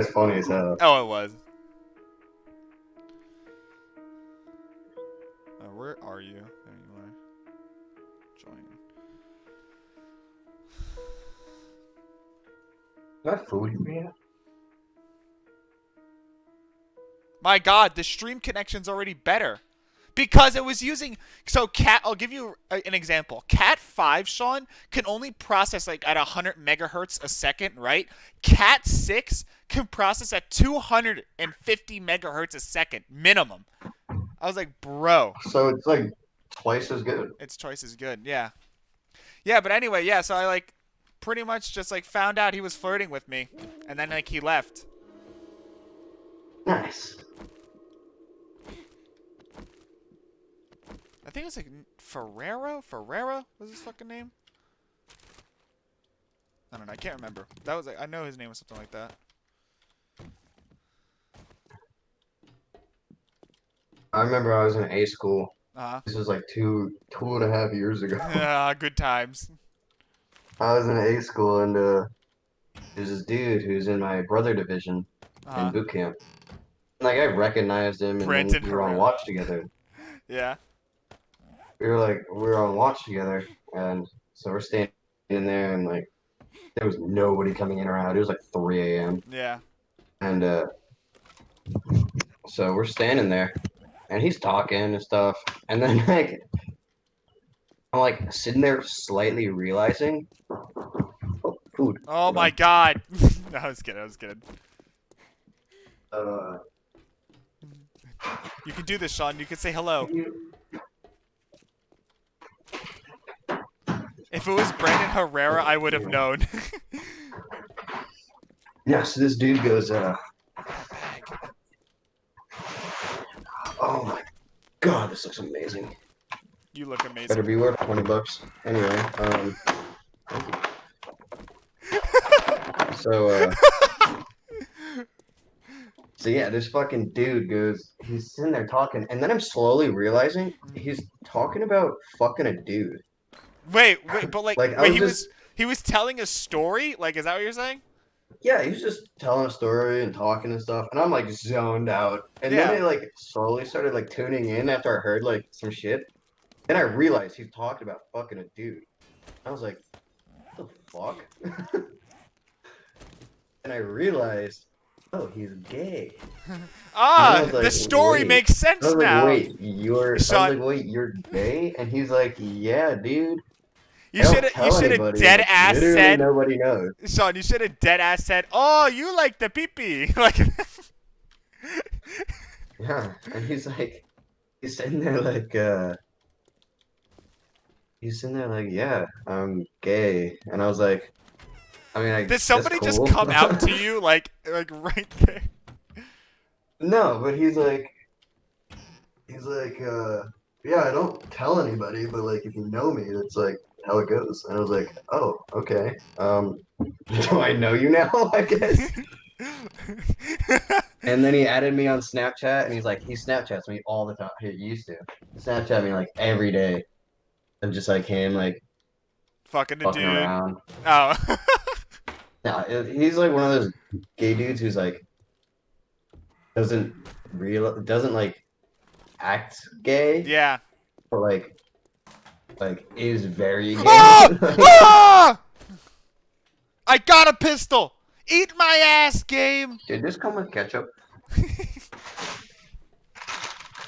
It's funny as hell. Oh, it was. Where are you? There you are. Join. Is that food you made? My God, the stream connection's already better. Because it was using so cat. I'll give you an example. Cat 5, Sean, can only process like at 100 megahertz a second, right? Cat 6 can process at 250 megahertz a second minimum. I was like, bro, So it's like twice as good. it's twice as good. Yeah, yeah. But anyway, yeah. So I like pretty much just like found out he was flirting with me, and then like he left. Nice. I think it was like Ferrera was his fucking name. I don't know. I can't remember. That was like I know his name was something like that. I remember I was in A school. Uh This was like two and a half years ago. huh. Yeah, good times. I was in A school and there's this dude who's in my brother division Uh in huh. boot camp. Like I recognized him and then Brenton we were on Herrera. watch together. Yeah. We were on watch together and so we're standing in there and like there was nobody coming in or out. It was like 3 a.m. Yeah. And so we're standing there and he's talking and stuff. And then like I'm like sitting there slightly realizing, oh, food. Oh Hold my on. God. No, I was kidding. I was kidding. Uh, You can do this, Sean. You can say hello. If it was Brendan Herrera, I would have known. yeah, so this dude goes, Bag. oh my god, this looks amazing. You look Better amazing. be worth $20. Anyway, so so yeah, this fucking dude goes, he's sitting there talking, and then I'm slowly realizing he's talking about fucking a dude. Wait, but like, Like I wait, was he just was he was telling a story. Like, is that what you're saying? yeah, he was just telling a story and talking and stuff, and I'm like zoned out. And then Yeah. it like slowly started like tuning in after I heard like some shit. Then I realized he's talking about fucking a dude. I was like, what the fuck? And I realized, oh, he's gay. And then I Ah, was the like, story wait. makes I sense was like, now. wait, you're. I was Sean, like, wait, you're gay? And he's like, yeah, dude. I you don't should tell have anybody. dead Like, ass literally said. nobody knows. Sean, you should have dead ass said, "Oh, you like the pee pee." Like, Yeah. And he's sitting there like, he's sitting there like, yeah, I'm gay. And I was like, I mean, did that's somebody just cool. come out to you like right there? No, but he's like, yeah, I don't tell anybody, but like if you know me, that's like how it goes. And I was like, oh, okay. Do I know you now? I guess. And then he added me on Snapchat, and he's like, he Snapchats me all the time. He used to Snapchat me like every day, and just like him like Fucking the fucking dude. around. Oh. No, he's like one of those gay dudes who's like doesn't like act gay, Yeah. but like is very gay. Oh! Oh! I got a pistol. Eat my ass, game. Did this come with ketchup?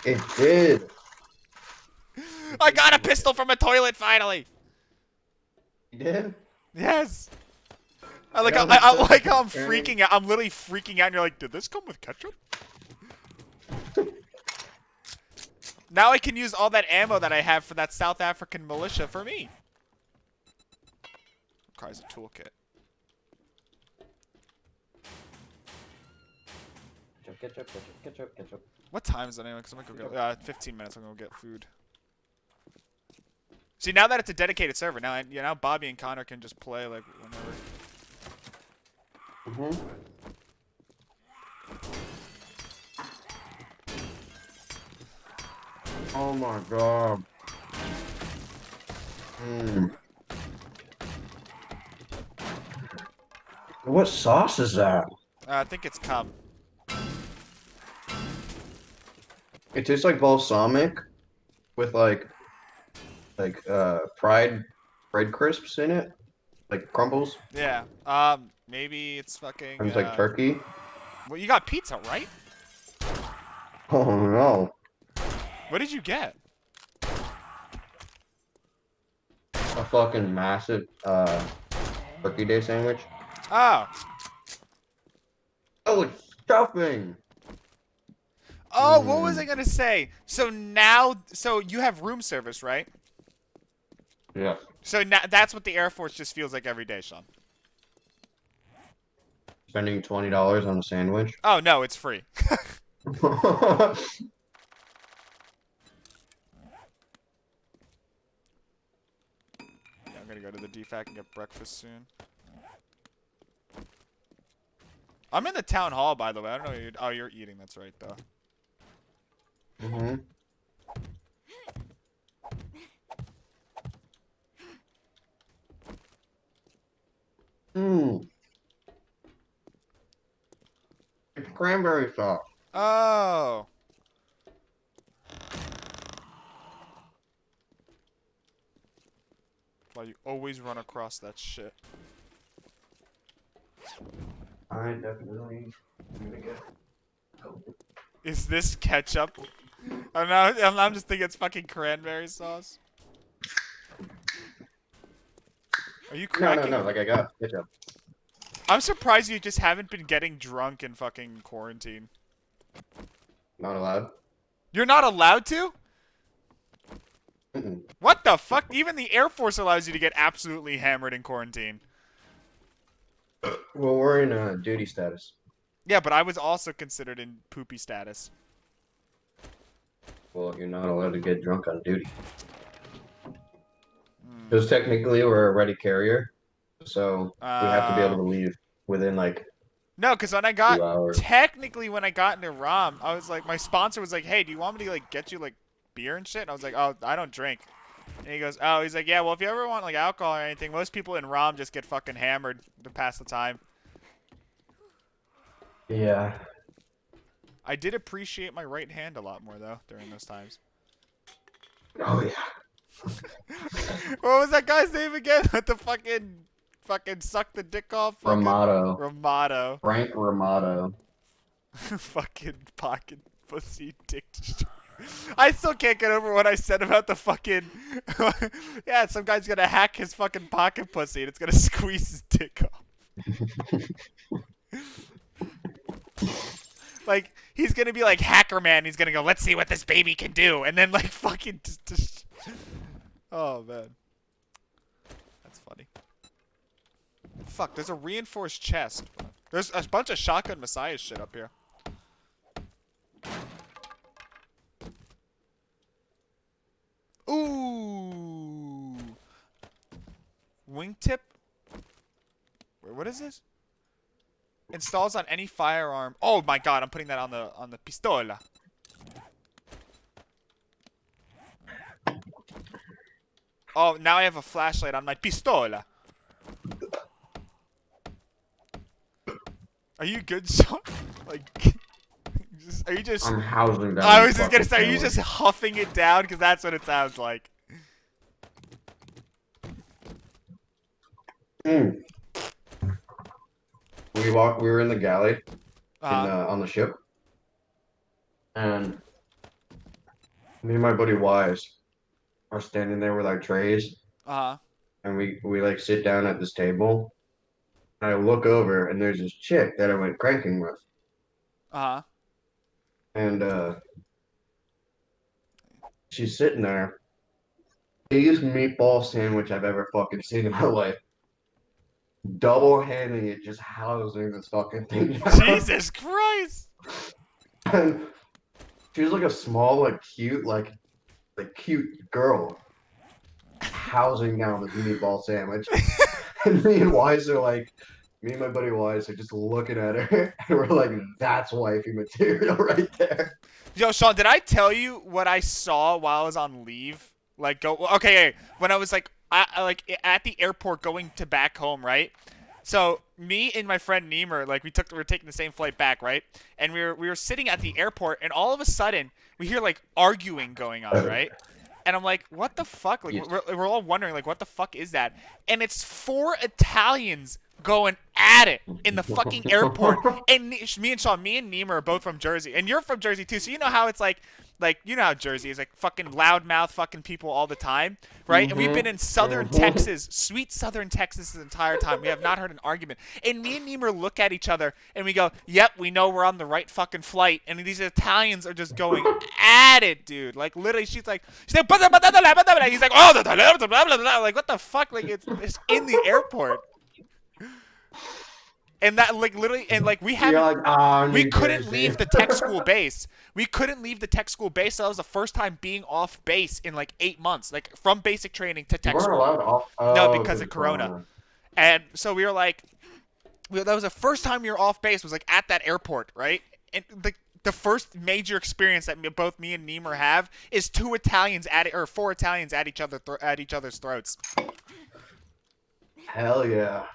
It did. I got a pistol from a toilet finally. You did? Yes. Like, I was I like, like how I'm turning. freaking out. I'm literally freaking out, and you're like, "Did this come with ketchup?" Now I can use all that ammo that I have for that South African militia for me. Requires a toolkit. Ketchup. What time is it anyway? Because I'm gonna go get 15 minutes. I'm gonna go get food. See, now that it's a dedicated server, now Bobby and Connor can just play like whenever. Mm-hmm. Oh my god. Mm. What sauce is that? I think it's cum. It tastes like balsamic with fried bread crisps in it, like crumbles, Yeah. Maybe it's fucking. and it's like turkey. Well, you got pizza, right? Oh no, What did you get? a fucking massive turkey day sandwich. Oh. Oh, it's stuffing. Oh, what was I gonna say? So now, so you have room service, right? Yeah. So now that's what the Air Force just feels like every day, Sean. Spending $20 on a sandwich. Oh no, it's free. Yeah, I'm gonna go to the DFAC and get breakfast soon. I'm in the town hall, by the way. I don't know. Oh, you're eating. That's right, though. Mm-hmm. Mmm. It's cranberry sauce. Oh. Well, you always run across that shit. I definitely gonna get. Is this ketchup? I'm just thinking it's fucking cranberry sauce. Are you cracking? No. Like I got ketchup. I'm surprised you just haven't been getting drunk in fucking quarantine. Not allowed. You're not allowed to? Mm-mm. What the fuck? Even the Air Force allows you to get absolutely hammered in quarantine. Well, we're in duty status. Yeah, but I was also considered in poopy status. Well, you're not allowed to get drunk on duty. Because technically we're a ready carrier, so we have to be able to leave within like No, because when I 2 hours. technically when I got into ROM, I was like, my sponsor was like, hey, do you want me to like get you like beer and shit? And I was like, oh, I don't drink. And he goes, oh, he's like, yeah, well, if you ever want like alcohol or anything, most people in ROM just get fucking hammered to pass the time. Yeah. I did appreciate my right hand a lot more though during those times. Oh yeah. What was that guy's name again? With the fucking suck the dick off? Ramato. Ramato. Frank Ramato. Fucking pocket pussy dick destroyer. I still can't get over what I said about the fucking. Yeah, some guy's gonna hack his fucking pocket pussy and it's gonna squeeze his dick off. Like, he's gonna be like Hacker Man. He's gonna go, let's see what this baby can do. And then, like, fucking. Oh, man. That's funny. Fuck, there's a reinforced chest. There's a bunch of Shotgun Messiah shit up here. Ooh. Wingtip? Wait, what is this? Installs on any firearm. Oh my god, I'm putting that on the pistola. Oh, now I have a flashlight on my pistola. Are you good, Sean? Like, are you just? I'm housing down. I was just gonna say, are you just huffing it down? Because that's what it sounds like. Mm. We were in the galley on the ship, and me and my buddy Wise are standing there with our trays, and we like sit down at this table, and I look over, and there's this chick that I went cranking with, and she's sitting there, biggest meatball sandwich I've ever fucking seen in my life. Double handing it, just housing this fucking thing down. Jesus Christ! And she was like a small, like cute girl, housing down this meatball sandwich. And me and my buddy Wise are just looking at her, and we're like, that's wifey material right there. Yo, Sean, did I tell you what I saw while I was on leave? Like, okay, when I was like, like at the airport going to back home, right? So me and my friend Niemer, like we were taking the same flight back, right? And we were sitting at the airport, and all of a sudden we hear like arguing going on, right? And I'm like, what the fuck? Like Yes. we're all wondering, like, what the fuck is that? And it's four Italians going at it in the fucking airport. And me and Sean, me and Niemer are both from Jersey, and you're from Jersey too. So you know how it's like you know how Jersey is, like fucking loudmouth fucking people all the time, right? And we've been in southern Texas, sweet southern Texas, the entire time. We have not heard an argument. And me and Niemer look at each other and we go, "Yep, we know we're on the right fucking flight." And these Italians are just going at it, dude. Like literally, she's like, he's like, "Oh, like what the fuck?" Like it's in the airport. And that, like, literally, and like we haven't, You're like, "Ah, we New couldn't Jersey." leave the tech school base. We couldn't leave the tech school base. So that was the first time being off base in like 8 months, like from basic training to You tech weren't school. allowed off. No, Oh, because of Corona. And so we were like, that was the first time we were off base. Was like at that airport, right? And the first major experience that both me and Niemer have is four Italians at each other's throats. Hell yeah.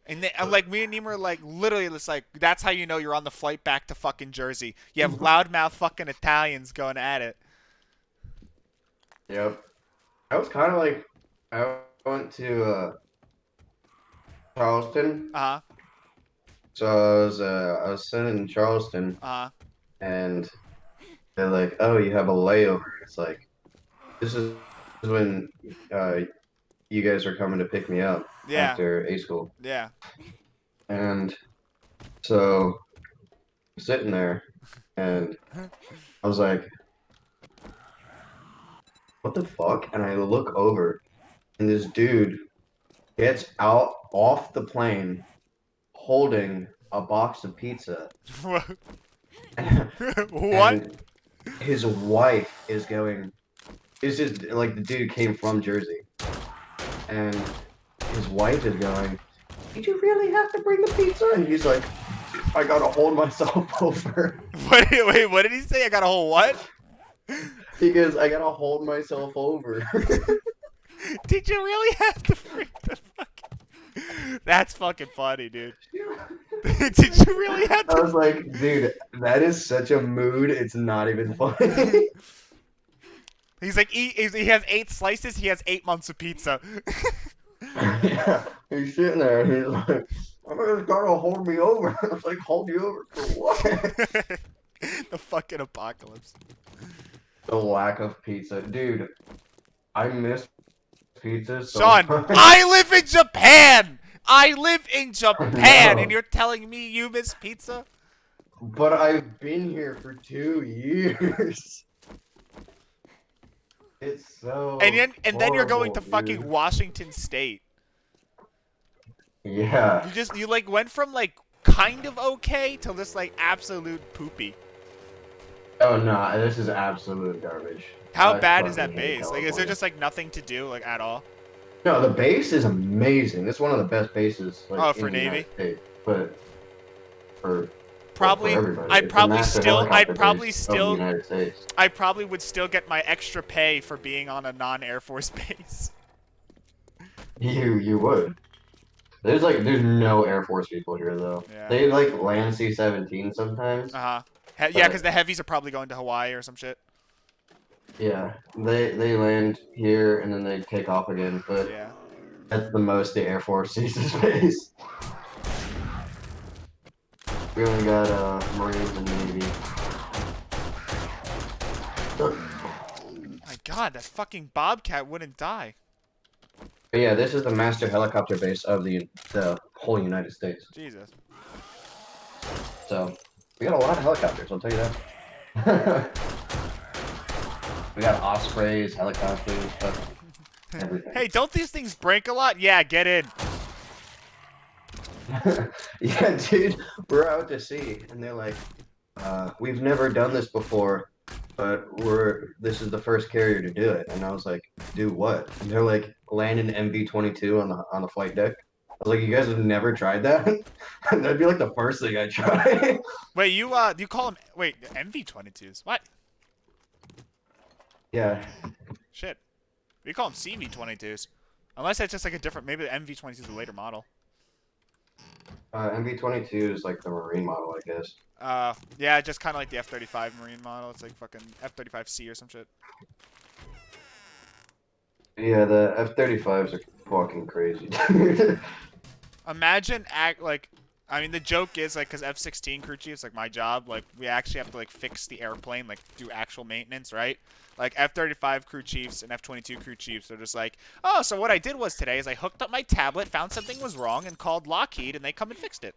And like me and Niemer are like literally, it's like that's how you know you're on the flight back to fucking Jersey. You have loudmouth fucking Italians going at it. Yep. I was kind of like, I went to Charleston. Uh So I was sitting in Charleston, huh. and they're like, "Oh, you have a layover." It's like, this is when you guys are coming to pick me up Yeah. after A school, Yeah. and so I'm sitting there, and I was like, "What the fuck?" And I look over, and this dude gets out off the plane holding a box of pizza. What? And his wife is going. It's just like the dude came from Jersey, and his wife is going, "Did you really have to bring the pizza?" And he's like, "I gotta hold myself over." Wait, what did he say? I got a whole what? He goes, "I gotta hold myself over." Did you really have to freak the fucking? That's fucking funny, dude. Did you really have I to? was like, "Dude, that is such a mood. It's not even funny." He's like, he has 8 slices. He has 8 months of pizza. Yeah, he's sitting there, and he's like, "I'm just gotta hold me over." I was like, "Hold you over for what?" The fucking apocalypse. The lack of pizza, dude. I miss pizza so Sean, much. I live in Japan. I live in Japan, No. and you're telling me you miss pizza? But I've been here for 2 years. It's so And then you're going to horrible, fucking dude. Washington State. Yeah. You like went from like kind of okay to this like absolute poopy. Oh no, this is absolute garbage. How I bad is fucking that hate base? Like, is there California. just like nothing to do like at all? No, the base is amazing. It's one of the best bases like Oh, in for the United Navy? States. But for Probably, for everybody, I'd it's the probably master still, helicopter I'd probably base of still, the United States. I probably would still get my extra pay for being on a non-Air Force base. You would. There's no Air Force people here though. Yeah. They like land C-17 sometimes. Uh huh. Yeah, because the heavies are probably going to Hawaii or some shit. Yeah, they land here and then they take off again, but Yeah. that's the most the Air Force sees in space. We only got Marines and Navy. My God, that fucking Bobcat wouldn't die. But yeah, this is the master helicopter base of the whole United States. Jesus. So we got a lot of helicopters, I'll tell you that. We got Ospreys, helicopters, everything. Hey, don't these things break a lot? Yeah, get in. Yeah, dude, we're out to sea, and they're like, we've never done this before, but this is the first carrier to do it. And I was like, do what? And they're like, land an MV-22 on the flight deck. I was like, you guys have never tried that? That'd be like the first thing I try. Wait, you call them MV-22s? What? Yeah. Shit. We call them CV-22s. Unless that's just like a different, maybe the MV-22 is a later model. MV-22 is like the Marine model, I guess. Yeah, just kind of like the F-35 Marine model. It's like fucking F-35C or some shit. Yeah, the F-35s are fucking crazy. Imagine act like, I mean, the joke is like, cause F-16 crew chiefs, like my job, like we actually have to like fix the airplane, like do actual maintenance, right? Like F-35 crew chiefs and F-22 crew chiefs are just like, oh, so what I did was today is I hooked up my tablet, found something was wrong, and called Lockheed, and they come and fixed it.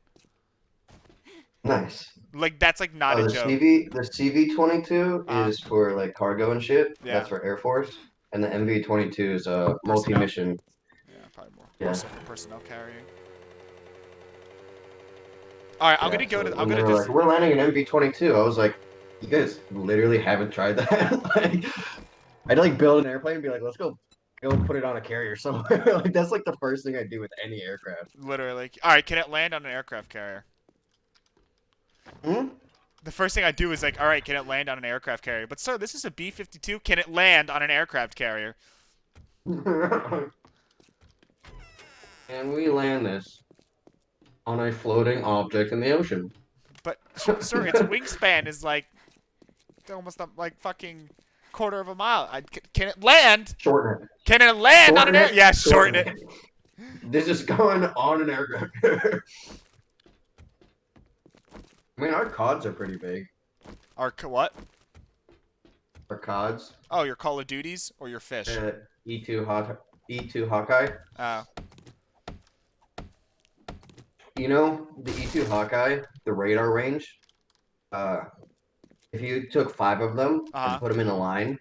Nice. Like that's like not a joke. The CV-22 Uh, is for like cargo and shit. yeah, That's for Air Force, and the MV-22 is a personnel. multi-mission. Yeah, probably more Yeah, so for personnel carrying. All right, I'm yeah. gonna go So to. I'm when they gonna were like, just. "We're landing an MV-22," I was like, "You guys literally haven't tried that?" Like, I'd like build an airplane and be like, "Let's go put it on a carrier somewhere." Like that's like the first thing I do with any aircraft. Literally. All right, can it land on an aircraft carrier? Hmm? The first thing I do is like, all right, can it land on an aircraft carrier? But sir, this is a B-52. Can it land on an aircraft carrier? And we land this on a floating object in the ocean. But sir, its wingspan is like almost like fucking quarter of a mile. Can it land? Shorten it. Can it land on an Shorten air? it. Yeah, shorten Shorten it. it. This is going on an aircraft. I mean, our CODs are pretty big. Or what? Our CODs. Oh, your Call of Duties or your fish? E2 E2 Hawkeye. Oh. You know, the E2 Hawkeye, the radar range, uh, if you took 5 of them and Uh-huh. put them in a line,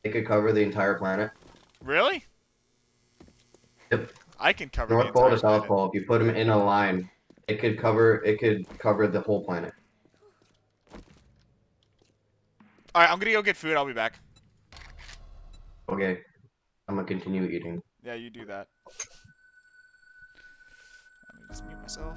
it could cover the entire planet. Really? Yep. I can cover the North Pole entire to South planet. Pole, if you put them in a line, it could cover the whole planet. All right, I'm gonna go get food. I'll be back. Okay, I'm gonna continue eating. Yeah, you do that. Let me just mute myself.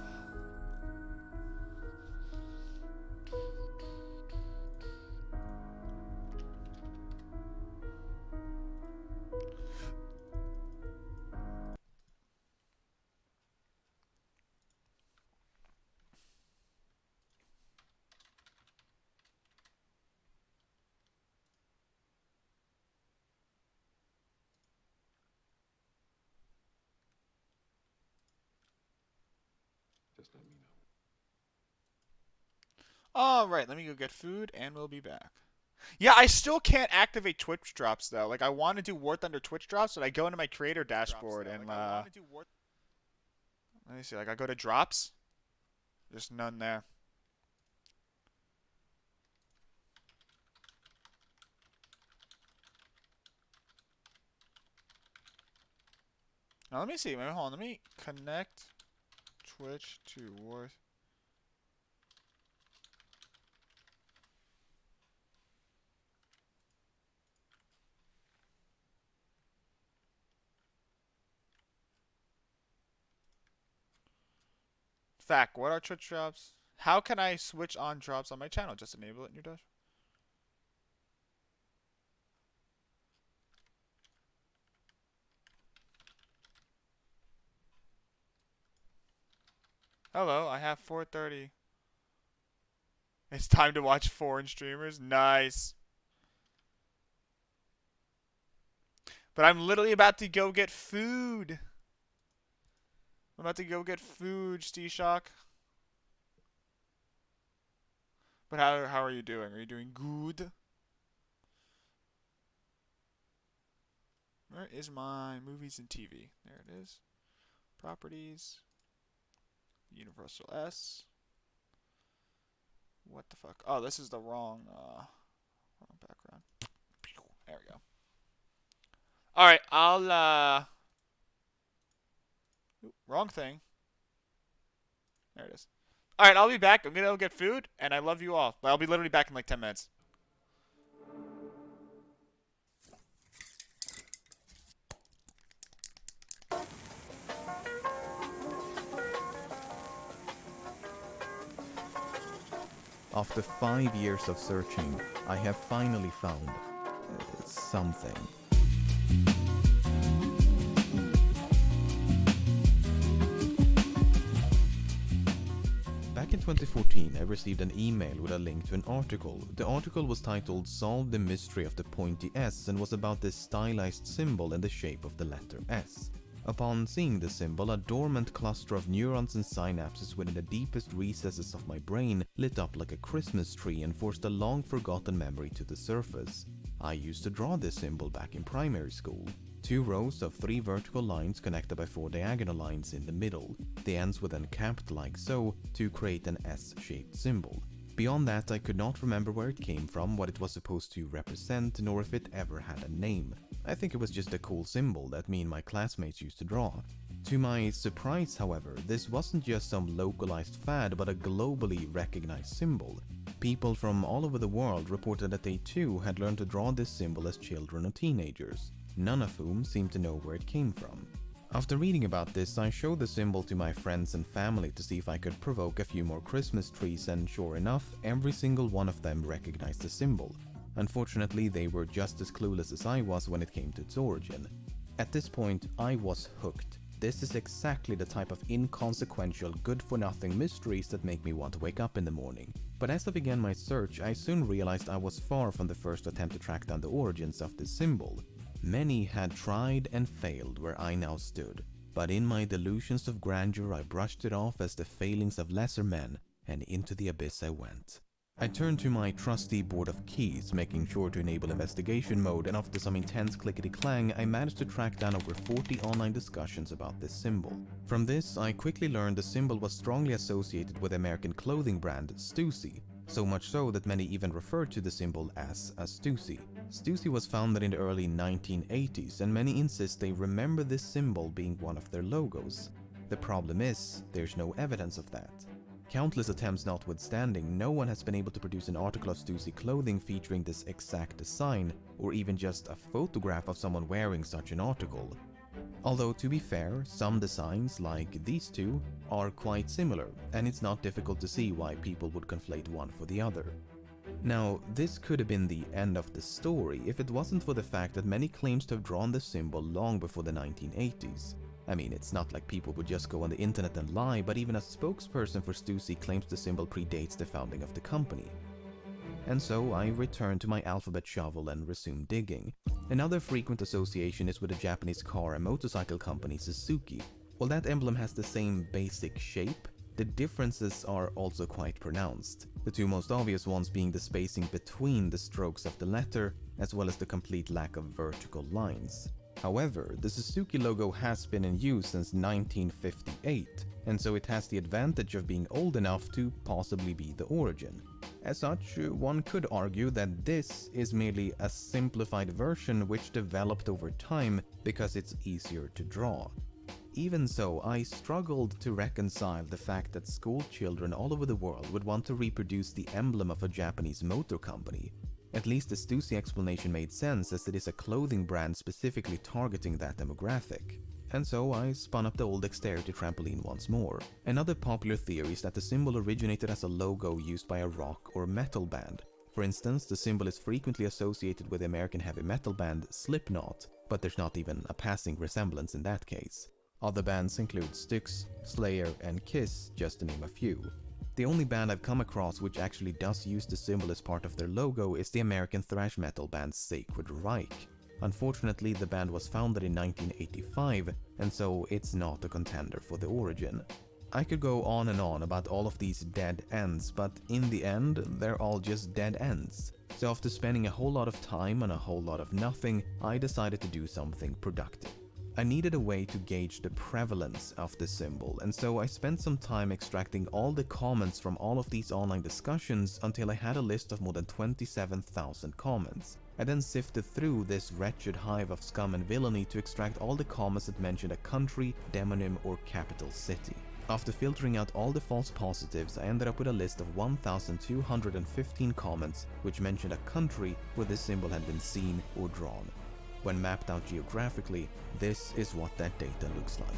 All right, let me go get food, and we'll be back. Yeah, I still can't activate Twitch drops though. Like I want to do War Thunder Twitch drops, but I go into my creator dashboard and let me see. Like I go to drops, there's none there. Now let me see. Maybe hold on. Let me connect Twitch to War. Fact. What are Twitch drops? How can I switch on drops on my channel? Just enable it in your dash. Hello, I have 4:30. It's time to watch foreign streamers. Nice. But I'm literally about to go get food. I'm about to go get food, Stee-Shock. But how are you doing? Are you doing good? Where is my movies and TV? There it is. Properties. Universal S. What the fuck? Oh, this is the wrong background. There we go. All right, I'll wrong thing. There it is. All right, I'll be back. I'm gonna go get food, and I love you all. But I'll be literally back in like 10 minutes. After 5 years of searching, I have finally found something. 2014, I received an email with a link to an article. The article was titled "Solve the Mystery of the Pointy S" and was about this stylized symbol in the shape of the letter S. Upon seeing the symbol, a dormant cluster of neurons and synapses within the deepest recesses of my brain lit up like a Christmas tree and forced a long-forgotten memory to the surface. I used to draw this symbol back in primary school. 2 rows of 3 vertical lines connected by 4 diagonal lines in the middle. The ends were then capped like so to create an S-shaped symbol. Beyond that, I could not remember where it came from, what it was supposed to represent, nor if it ever had a name. I think it was just a cool symbol that me and my classmates used to draw. To my surprise, however, this wasn't just some localized fad, but a globally recognized symbol. People from all over the world reported that they too had learned to draw this symbol as children or teenagers, none of whom seemed to know where it came from. After reading about this, I showed the symbol to my friends and family to see if I could provoke a few more Christmas trees, and sure enough, every single one of them recognized the symbol. Unfortunately, they were just as clueless as I was when it came to its origin. At this point, I was hooked. This is exactly the type of inconsequential, good-for-nothing mysteries that make me want to wake up in the morning. But as I began my search, I soon realized I was far from the first attempt to track down the origins of this symbol. Many had tried and failed where I now stood, but in my delusions of grandeur I brushed it off as the failings of lesser men, and into the abyss I went. I turned to my trusty board of keys, making sure to enable investigation mode, and after some intense clickety-clang, I managed to track down over 40 online discussions about this symbol. From this, I quickly learned the symbol was strongly associated with the American clothing brand Stussy, so much so that many even referred to the symbol as a Stussy. Stussy was founded in the early 1980s, and many insist they remember this symbol being one of their logos. The problem is, there's no evidence of that. Countless attempts notwithstanding, no one has been able to produce an article of Stussy clothing featuring this exact design, or even just a photograph of someone wearing such an article. Although to be fair, some designs, like these two, are quite similar, and it's not difficult to see why people would conflate one for the other. Now, this could have been the end of the story if it wasn't for the fact that many claims to have drawn the symbol long before the 1980s. I mean, it's not like people would just go on the internet and lie, but even a spokesperson for Stussy claims the symbol predates the founding of the company. And so I returned to my alphabet shovel and resumed digging. Another frequent association is with the Japanese car and motorcycle company Suzuki. While that emblem has the same basic shape, the differences are also quite pronounced. The 2 most obvious ones being the spacing between the strokes of the letter, as well as the complete lack of vertical lines. However, the Suzuki logo has been in use since 1958, and so it has the advantage of being old enough to possibly be the origin. As such, one could argue that this is merely a simplified version which developed over time because it's easier to draw. Even so, I struggled to reconcile the fact that school children all over the world would want to reproduce the emblem of a Japanese motor company. At least the Stussy explanation made sense, as it is a clothing brand specifically targeting that demographic. And so I spun up the old dexterity trampoline once more. Another popular theory is that the symbol originated as a logo used by a rock or metal band. For instance, the symbol is frequently associated with the American heavy metal band Slipknot, but there's not even a passing resemblance in that case. Other bands include Styx, Slayer, and Kiss, just to name a few. The only band I've come across which actually does use the symbol as part of their logo is the American thrash metal band Sacred Reich. Unfortunately, the band was founded in 1985, and so it's not a contender for the origin. I could go on and on about all of these dead ends, but in the end, they're all just dead ends. So after spending a whole lot of time on a whole lot of nothing, I decided to do something productive. I needed a way to gauge the prevalence of the symbol, and so I spent some time extracting all the comments from all of these online discussions until I had a list of more than 27,000 comments. I then sifted through this wretched hive of scum and villainy to extract all the comments that mentioned a country, demonym, or capital city. After filtering out all the false positives, I ended up with a list of 1,215 comments which mentioned a country where this symbol had been seen or drawn. When mapped out geographically, this is what that data looks like.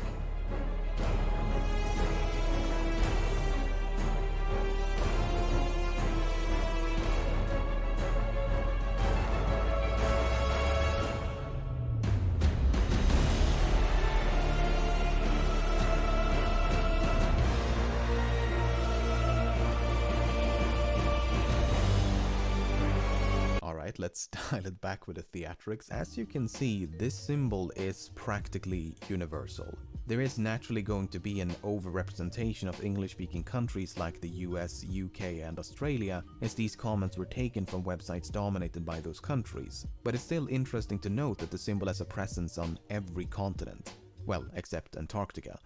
Alright, let's dial it back with the theatrics. As you can see, this symbol is practically universal. There is naturally going to be an overrepresentation of English-speaking countries like the US, UK and Australia, as these comments were taken from websites dominated by those countries. But it's still interesting to note that the symbol has a presence on every continent. Well, except Antarctica,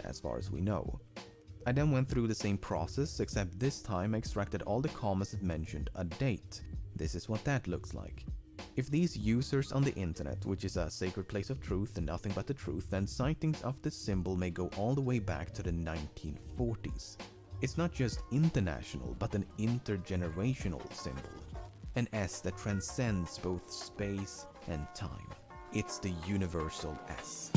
as far as we know. I then went through the same process, except this time I extracted all the comments that mentioned a date. This is what that looks like. If these users on the internet, which is a sacred place of truth and nothing but the truth, then sightings of this symbol may go all the way back to the 1940s. It's not just international, but an intergenerational symbol. An S that transcends both space and time. It's the universal S.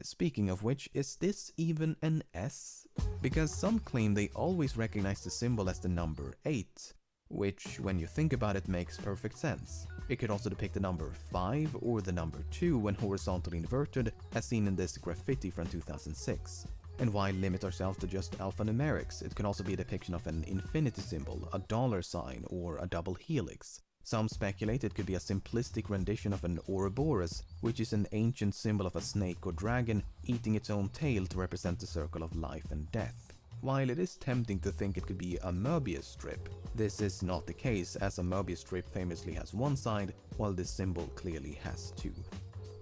Speaking of which, is this even an S? Because some claim they always recognize the symbol as the number 8, which, when you think about it, makes perfect sense. It could also depict the number 5 or the number 2 when horizontally inverted, as seen in this graffiti from 2006. And why limit ourselves to just alphanumerics? It can also be a depiction of an infinity symbol, a $sign, or a double helix. Some speculate it could be a simplistic rendition of an Ouroboros, which is an ancient symbol of a snake or dragon eating its own tail to represent the circle of life and death. While it is tempting to think it could be a Möbius strip, this is not the case, as a Möbius strip famously has one side, while this symbol clearly has two.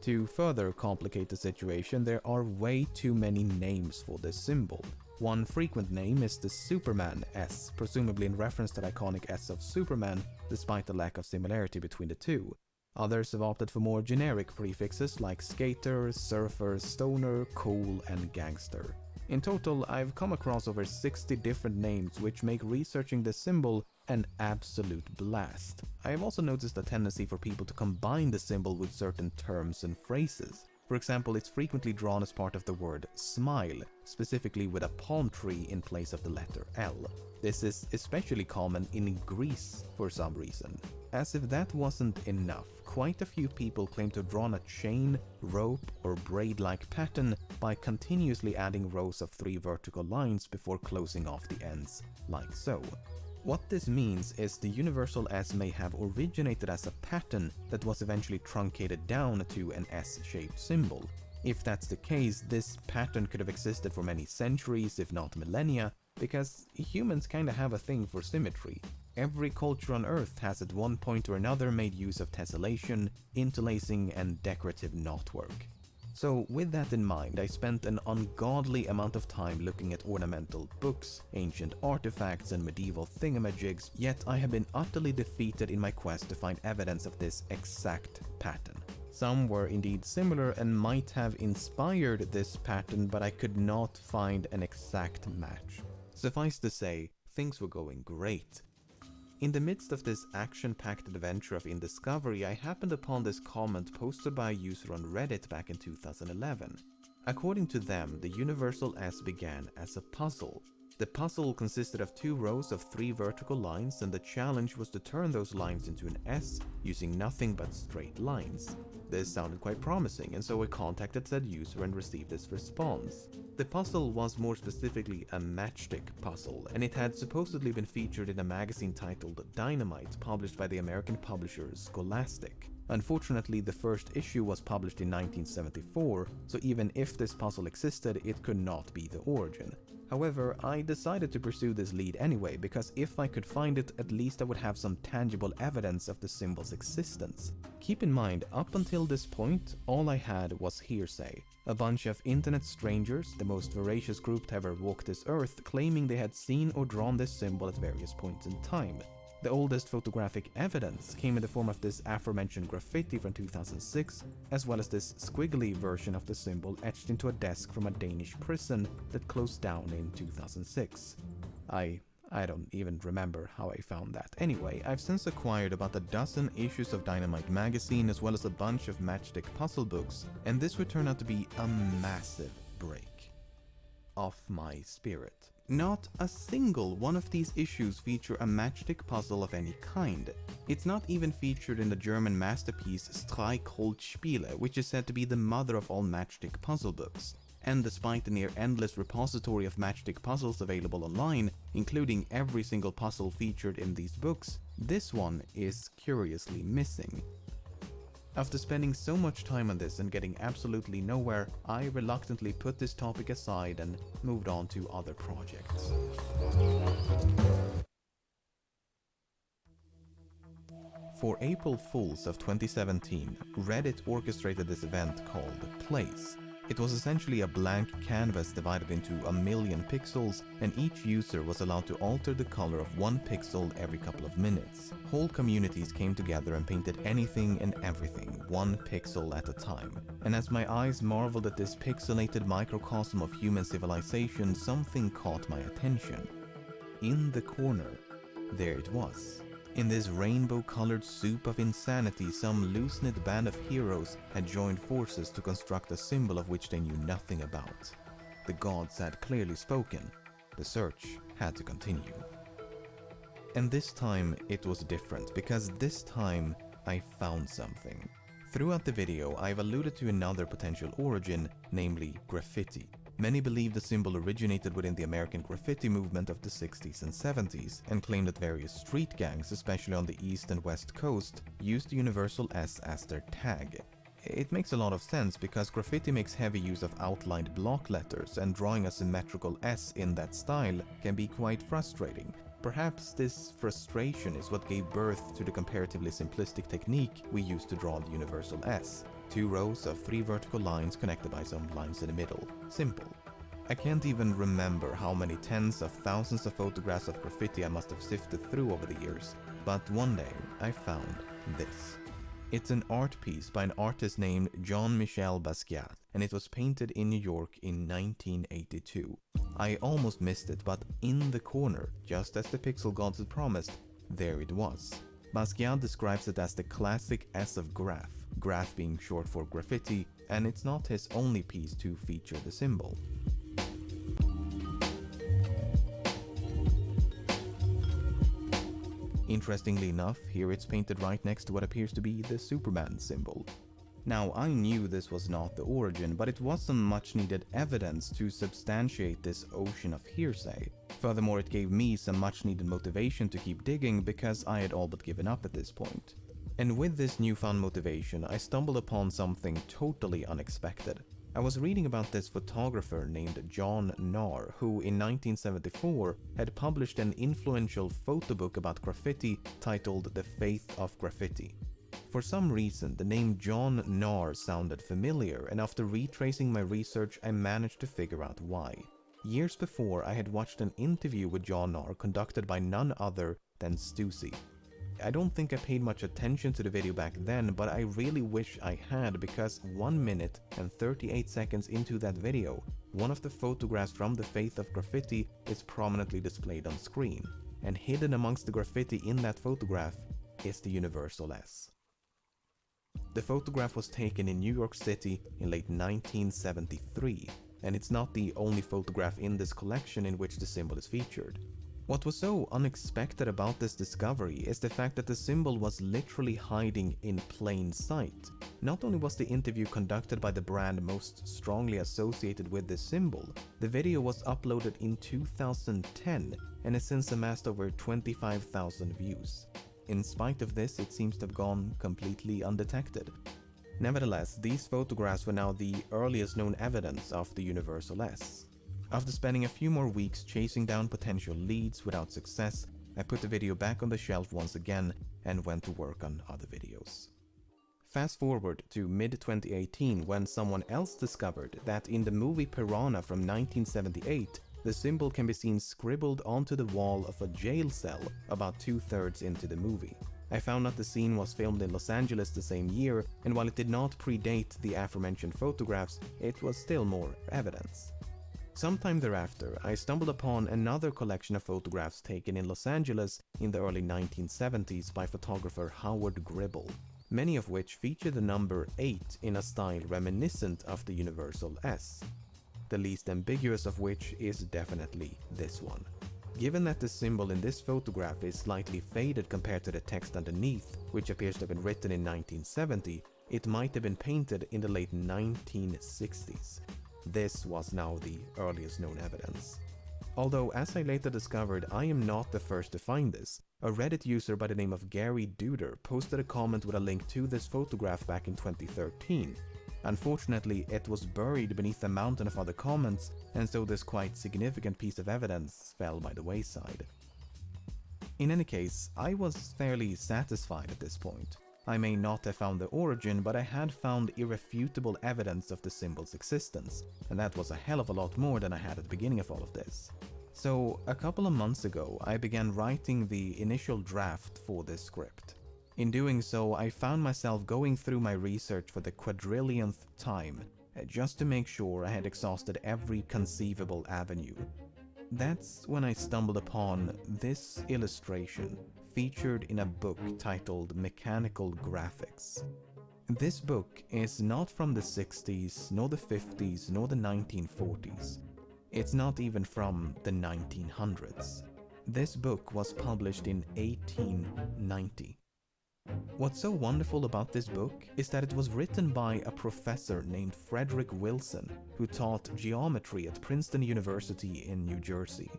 To further complicate the situation, there are way too many names for this symbol. One frequent name is the Superman S, presumably in reference to the iconic S of Superman, despite the lack of similarity between the two. Others have opted for more generic prefixes like skater, surfer, stoner, cool, and gangster. In total, I've come across over 60 different names, which make researching this symbol an absolute blast. I have also noticed a tendency for people to combine the symbol with certain terms and phrases. For example, it's frequently drawn as part of the word smile, specifically with a palm tree in place of the letter L. This is especially common in Greece for some reason. As if that wasn't enough, quite a few people claim to have drawn a chain, rope, or braid-like pattern by continuously adding rows of 3 vertical lines before closing off the ends, like so. What this means is the universal S may have originated as a pattern that was eventually truncated down to an S-shaped symbol. If that's the case, this pattern could have existed for many centuries, if not millennia, because humans kinda have a thing for symmetry. Every culture on Earth has at one point or another made use of tessellation, interlacing, and decorative knotwork. So with that in mind, I spent an ungodly amount of time looking at ornamental books, ancient artifacts, and medieval thingamajigs, yet I have been utterly defeated in my quest to find evidence of this exact pattern. Some were indeed similar and might have inspired this pattern, but I could not find an exact match. Suffice to say, things were going great. In the midst of this action-packed adventure of indiscovery, I happened upon this comment posted by a user on Reddit back in 2011. According to them, the universal S began as a puzzle. The puzzle consisted of 2 rows of 3 vertical lines, and the challenge was to turn those lines into an S using nothing but straight lines. This sounded quite promising, and so I contacted said user and received this response. The puzzle was more specifically a matchstick puzzle, and it had supposedly been featured in a magazine titled Dynamite, published by the American publisher Scholastic. Unfortunately, the first issue was published in 1974, so even if this puzzle existed, it could not be the origin. However, I decided to pursue this lead anyway, because if I could find it, at least I would have some tangible evidence of the symbol's existence. Keep in mind, up until this point, all I had was hearsay. A bunch of internet strangers, the most voracious group to ever walk this earth, claiming they had seen or drawn this symbol at various points in time. The oldest photographic evidence came in the form of this aforementioned graffiti from 2006, as well as this squiggly version of the symbol etched into a desk from a Danish prison that closed down in 2006. I don't even remember how I found that. Anyway, I've since acquired about a dozen issues of Dynamite magazine as well as a bunch of matchstick puzzle books, and this would turn out to be a massive break of my spirit. Not a single one of these issues feature a matchstick puzzle of any kind. It's not even featured in the German masterpiece Streichholzspiele, which is said to be the mother of all matchstick puzzle books. And despite the near-endless repository of matchstick puzzles available online, including every single puzzle featured in these books, This one is curiously missing. After spending so much time on this and getting absolutely nowhere, I reluctantly put this topic aside and moved on to other projects. For April Fools of 2017, Reddit orchestrated this event called Place. It was essentially a blank canvas divided into 1,000,000 pixels, and each user was allowed to alter the color of one pixel every couple of minutes. Whole communities came together and painted anything and everything, one pixel at a time. And as my eyes marveled at this pixelated microcosm of human civilization, something caught my attention. In the corner, there it was. In this rainbow-colored soup of insanity, some loose-knit band of heroes had joined forces to construct a symbol of which they knew nothing about. The gods had clearly spoken. The search had to continue. And this time it was different, because this time I found something. Throughout the video, I've alluded to another potential origin, namely graffiti. Many believe the symbol originated within the American graffiti movement of the 60s and 70s, and claim that various street gangs, especially on the East and West Coast, used the universal S as their tag. It makes a lot of sense because graffiti makes heavy use of outlined block letters, and drawing a symmetrical S in that style can be quite frustrating. Perhaps this frustration is what gave birth to the comparatively simplistic technique we use to draw the universal S. 2 rows of 3 vertical lines connected by some lines in the middle. Simple. I can't even remember how many tens of thousands of photographs of graffiti I must have sifted through over the years, but one day I found this. It's an art piece by an artist named Jean-Michel Basquiat, and it was painted in New York in 1982. I almost missed it, but in the corner, just as the pixel gods had promised, there it was. Basquiat describes it as the classic S of graph, graph being short for graffiti, and it's not his only piece to feature the symbol. Interestingly enough, here it's painted right next to what appears to be the Superman symbol. Now, I knew this was not the origin, but it was some much needed evidence to substantiate this ocean of hearsay. Furthermore, it gave me some much needed motivation to keep digging because I had all but given up at this point. And with this newfound motivation, I stumbled upon something totally unexpected. I was reading about this photographer named John Nahr, who in 1974 had published an influential photo book about graffiti titled The Faith of Graffiti. For some reason, the name John Nahr sounded familiar, and after retracing my research, I managed to figure out why. Years before, I had watched an interview with John Nahr conducted by none other than Stussy. I don't think I paid much attention to the video back then, but I really wish I had, because 1 minute and 38 seconds into that video, one of the photographs from The Faith of Graffiti is prominently displayed on screen, and hidden amongst the graffiti in that photograph is the universal S. The photograph was taken in New York City in late 1973, and it's not the only photograph in this collection in which the symbol is featured. What was so unexpected about this discovery is the fact that the symbol was literally hiding in plain sight. Not only was the interview conducted by the brand most strongly associated with this symbol, the video was uploaded in 2010 and has since amassed over 25,000 views. In spite of this, it seems to have gone completely undetected. Nevertheless, these photographs were now the earliest known evidence of the universal S. After spending a few more weeks chasing down potential leads without success, I put the video back on the shelf once again and went to work on other videos. Fast forward to mid-2018 when someone else discovered that in the movie Piranha from 1978, the symbol can be seen scribbled onto the wall of a jail cell about 2/3 into the movie. I found out the scene was filmed in Los Angeles the same year, and while it did not predate the aforementioned photographs, it was still more evidence. Sometime thereafter, I stumbled upon another collection of photographs taken in Los Angeles in the early 1970s by photographer Howard Gribble, many of which feature the number 8 in a style reminiscent of the universal S. The least ambiguous of which is definitely this one. Given that the symbol in this photograph is slightly faded compared to the text underneath, which appears to have been written in 1970, it might have been painted in the late 1960s. This was now the earliest known evidence. Although, as I later discovered, I am not the first to find this. A Reddit user by the name of Gary Duder posted a comment with a link to this photograph back in 2013. Unfortunately, it was buried beneath a mountain of other comments, and so this quite significant piece of evidence fell by the wayside. In any case, I was fairly satisfied at this point. I may not have found the origin, but I had found irrefutable evidence of the symbol's existence, and that was a hell of a lot more than I had at the beginning of all of this. So, a couple of months ago, I began writing the initial draft for this script. In doing so, I found myself going through my research for the quadrillionth time, just to make sure I had exhausted every conceivable avenue. That's when I stumbled upon this illustration featured in a book titled Mechanical Graphics. This book is not from the 60s, nor the 50s, nor the 1940s. It's not even from the 1900s. This book was published in 1890. What's so wonderful about this book is that it was written by a professor named Frederick Wilson, who taught geometry at Princeton University in New Jersey.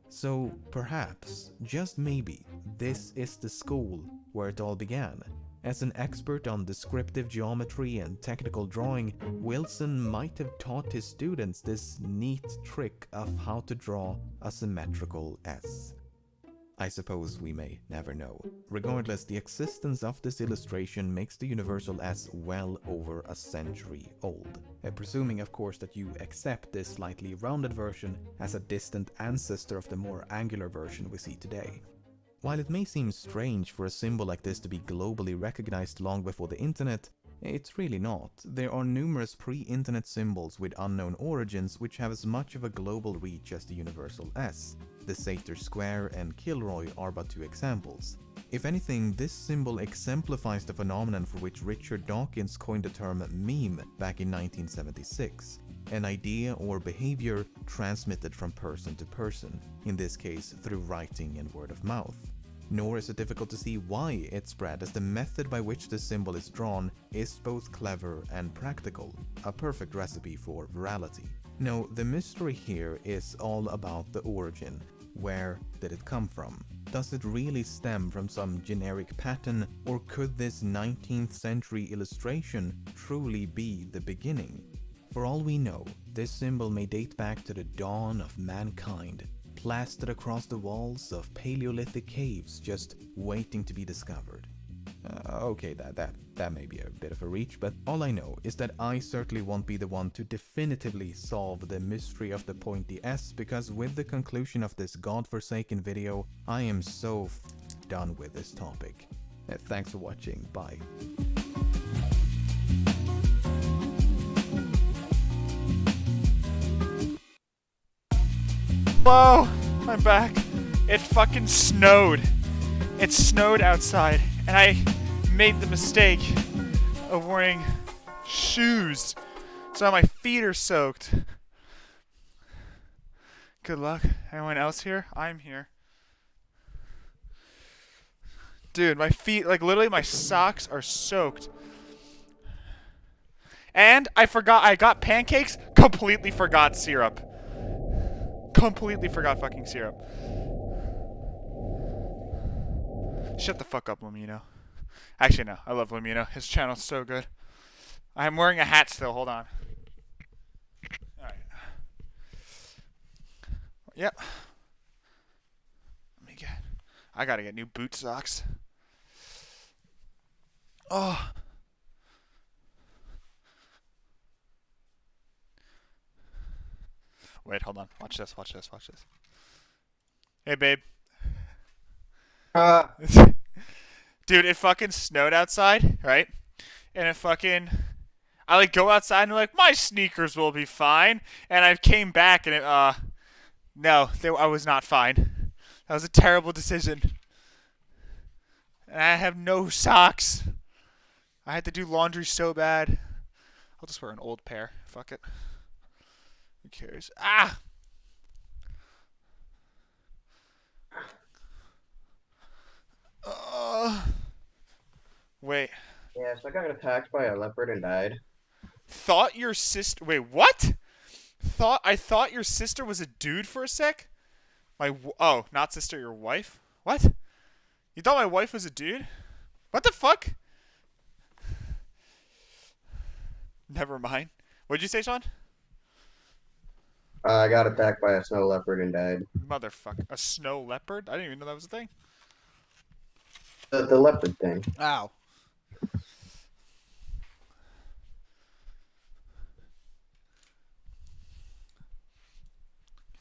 So perhaps, just maybe, this is the school where it all began. As an expert on descriptive geometry and technical drawing, Wilson might have taught his students this neat trick of how to draw a symmetrical S. I suppose we may never know. Regardless, the existence of this illustration makes the universal S well over a century old. Presuming, of course, that you accept this slightly rounded version as a distant ancestor of the more angular version we see today. While it may seem strange for a symbol like this to be globally recognized long before the internet, it's really not. There are numerous pre-internet symbols with unknown origins which have as much of a global reach as the universal S. The Sator Square and Kilroy are but two examples. If anything, this symbol exemplifies the phenomenon for which Richard Dawkins coined the term meme back in 1976. An idea or behavior transmitted from person to person, in this case through writing and word of mouth. Nor is it difficult to see why it spread, as the method by which the symbol is drawn is both clever and practical, a perfect recipe for virality. No, the mystery here is all about the origin. Where did it come from? Does it really stem from some generic pattern, or could this 19th century illustration truly be the beginning? For all we know, this symbol may date back to the dawn of mankind, plastered across the walls of Paleolithic caves just waiting to be discovered. Okay, that may be a bit of a reach, but all I know is that I certainly won't be the one to definitively solve the mystery of the pointy S, because with the conclusion of this godforsaken video, I am so done with this topic. Thanks for watching, bye. Hello, I'm back. It fucking snowed. It snowed outside, and I made the mistake of wearing shoes, so now my feet are soaked. Good luck. Anyone else here? I'm here. Dude, my feet, like literally my socks are soaked. And I got pancakes, completely forgot syrup. Completely forgot fucking syrup. Shut the fuck up, Lamino. Actually, no. I love Lamino. His channel's so good. I'm wearing a hat still. Hold on. Alright. Yep. I gotta get new boot socks. Oh. Wait, hold on. Watch this. Hey, babe. Dude, it fucking snowed outside, right? And I go outside and like, my sneakers will be fine. And I came back and I was not fine. That was a terrible decision. And I have no socks. I had to do laundry so bad. I'll just wear an old pair. Fuck it. Who cares? Ah! Wait. Yeah, so I got attacked by a leopard and died. Thought your sister... Wait, what? I thought your sister was a dude for a sec? Oh, not sister, your wife? What? You thought my wife was a dude? What the fuck? Never mind. What'd you say, Sean? I got attacked by a snow leopard and died. Motherfucker. A snow leopard? I didn't even know that was a thing. The leopard thing. Ow.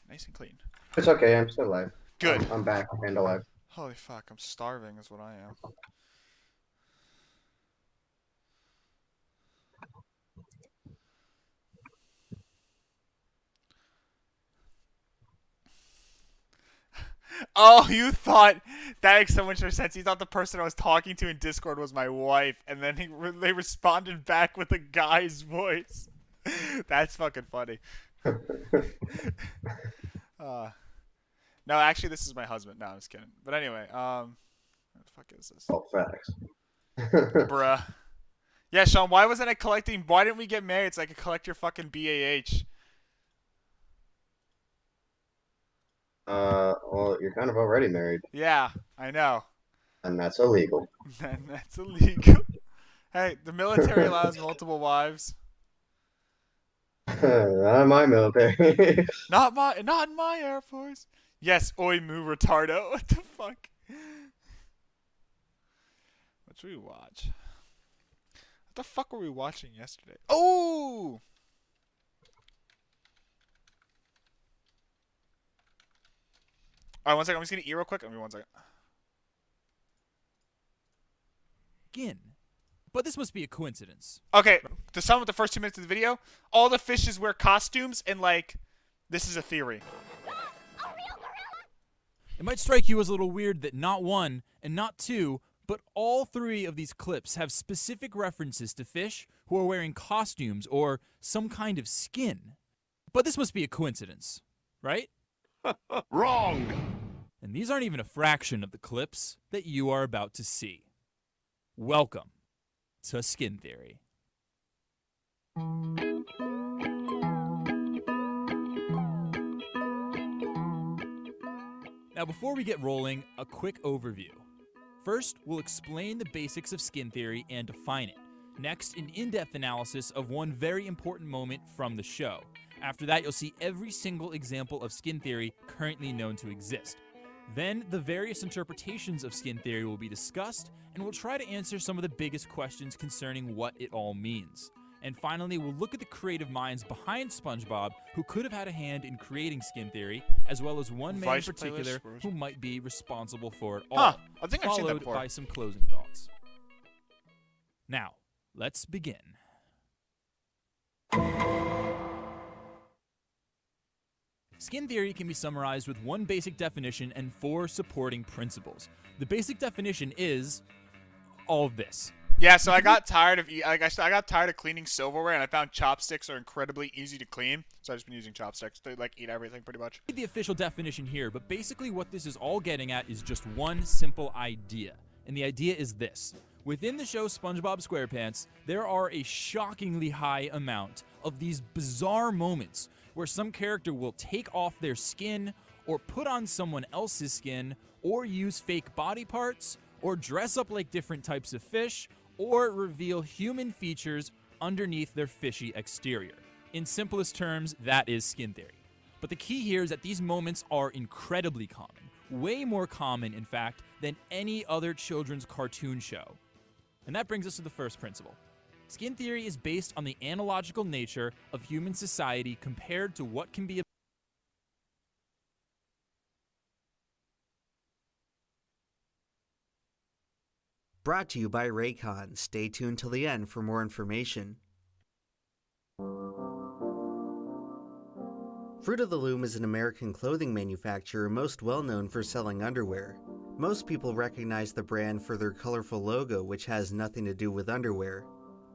Nice and clean. It's okay. I'm still alive. Good. I'm back and alive. Holy fuck, I'm starving is what I am. Oh, you thought that makes so much more sense. You thought the person I was talking to in Discord was my wife, and then they responded back with a guy's voice. That's fucking funny. No, actually, this is my husband. No, I'm just kidding. But anyway, what the fuck is this? Oh, facts. Bruh. Yeah, Sean, why wasn't I collecting? Why didn't we get married so I could collect your fucking BAH? Well, you're kind of already married, Yeah, I know. and that's illegal. And that's illegal. Hey, the military allows multiple wives. Not in my military. Not in my Air Force. Yes, oi mu retardo. What the fuck? What should we watch? What the fuck were we watching yesterday? Oh! Alright, 1 second. I'm just gonna eat real quick. Give me 1 second. Skin. But this must be a coincidence. Okay, to sum up the first 2 minutes of the video, all the fishes wear costumes, and like, this is a theory. It might strike you as a little weird that not one and not two, but all 3 of these clips have specific references to fish who are wearing costumes or some kind of skin. But this must be a coincidence, right? Wrong! And these aren't even a fraction of the clips that you are about to see. Welcome to Skin Theory. Now, before we get rolling, a quick overview. First, we'll explain the basics of skin theory and define it. Next, an in-depth analysis of one very important moment from the show. After that, you'll see every single example of skin theory currently known to exist. Then, the various interpretations of skin theory will be discussed, and we'll try to answer some of the biggest questions concerning what it all means. And finally, we'll look at the creative minds behind SpongeBob who could have had a hand in creating skin theory, as well as one man in Vice particular playlist, who might be responsible for it all. Huh, I think I've seen that followed before. by some closing thoughts. Now, let's begin. Skin theory can be summarized with one basic definition and 4 supporting principles. The basic definition is all of this. Yeah, so I got tired of I got tired of cleaning silverware, and I found chopsticks are incredibly easy to clean. So I've just been using chopsticks to like eat everything pretty much. The official definition here, but basically what this is all getting at is just one simple idea. And the idea is this. Within the show SpongeBob SquarePants, there are a shockingly high amount of these bizarre moments where some character will take off their skin or put on someone else's skin or use fake body parts or dress up like different types of fish or reveal human features underneath their fishy exterior. In simplest terms, that is skin theory. But the key here is that these moments are incredibly common, way more common, in fact, than any other children's cartoon show. And that brings us to the first principle. Skin theory is based on the analogical nature of human society compared to what can be Brought to you by Raycon. Stay tuned till the end for more information. Fruit of the Loom is an American clothing manufacturer most well known for selling underwear. Most people recognize the brand for their colorful logo, which has nothing to do with underwear.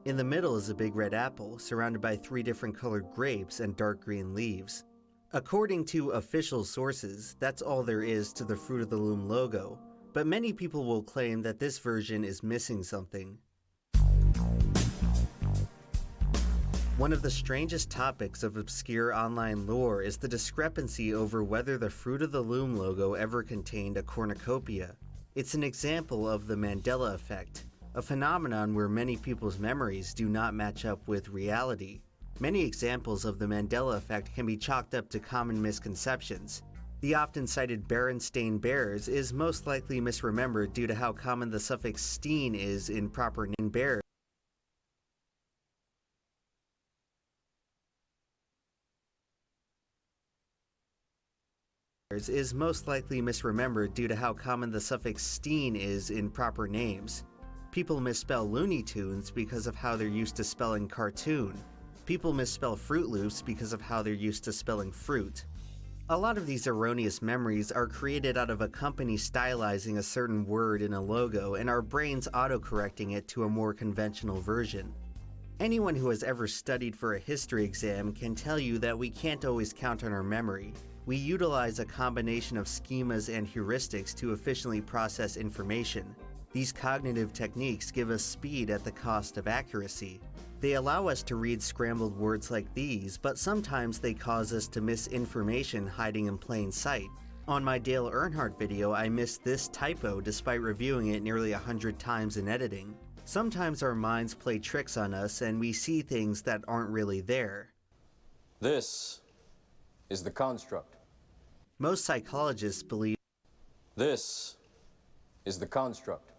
In the middle is a big red apple, surrounded by 3 different colored grapes and dark green leaves. According to official sources, that's all there is to the Fruit of the Loom logo, but many people will claim that this version is missing something. One of the strangest topics of obscure online lore is the discrepancy over whether the Fruit of the Loom logo ever contained a cornucopia. It's an example of the Mandela effect, a phenomenon where many people's memories do not match up with reality. Many examples of the Mandela effect can be chalked up to common misconceptions. The often cited Berenstain Bears is most likely misremembered due to how common the suffix "steen" is in proper name bears. Is most likely misremembered due to how common the suffix "steen" is in proper names. People misspell Looney Tunes because of how they're used to spelling cartoon. People misspell Fruit Loops because of how they're used to spelling fruit. A lot of these erroneous memories are created out of a company stylizing a certain word in a logo and our brains autocorrecting it to a more conventional version. Anyone who has ever studied for a history exam can tell you that we can't always count on our memory. We utilize a combination of schemas and heuristics to efficiently process information. These cognitive techniques give us speed at the cost of accuracy. They allow us to read scrambled words like these, but sometimes they cause us to miss information hiding in plain sight. On my Dale Earnhardt video, I missed this typo despite reviewing it nearly 100 times in editing. Sometimes our minds play tricks on us and we see things that aren't really there. This is the construct. Most psychologists believe This is the construct.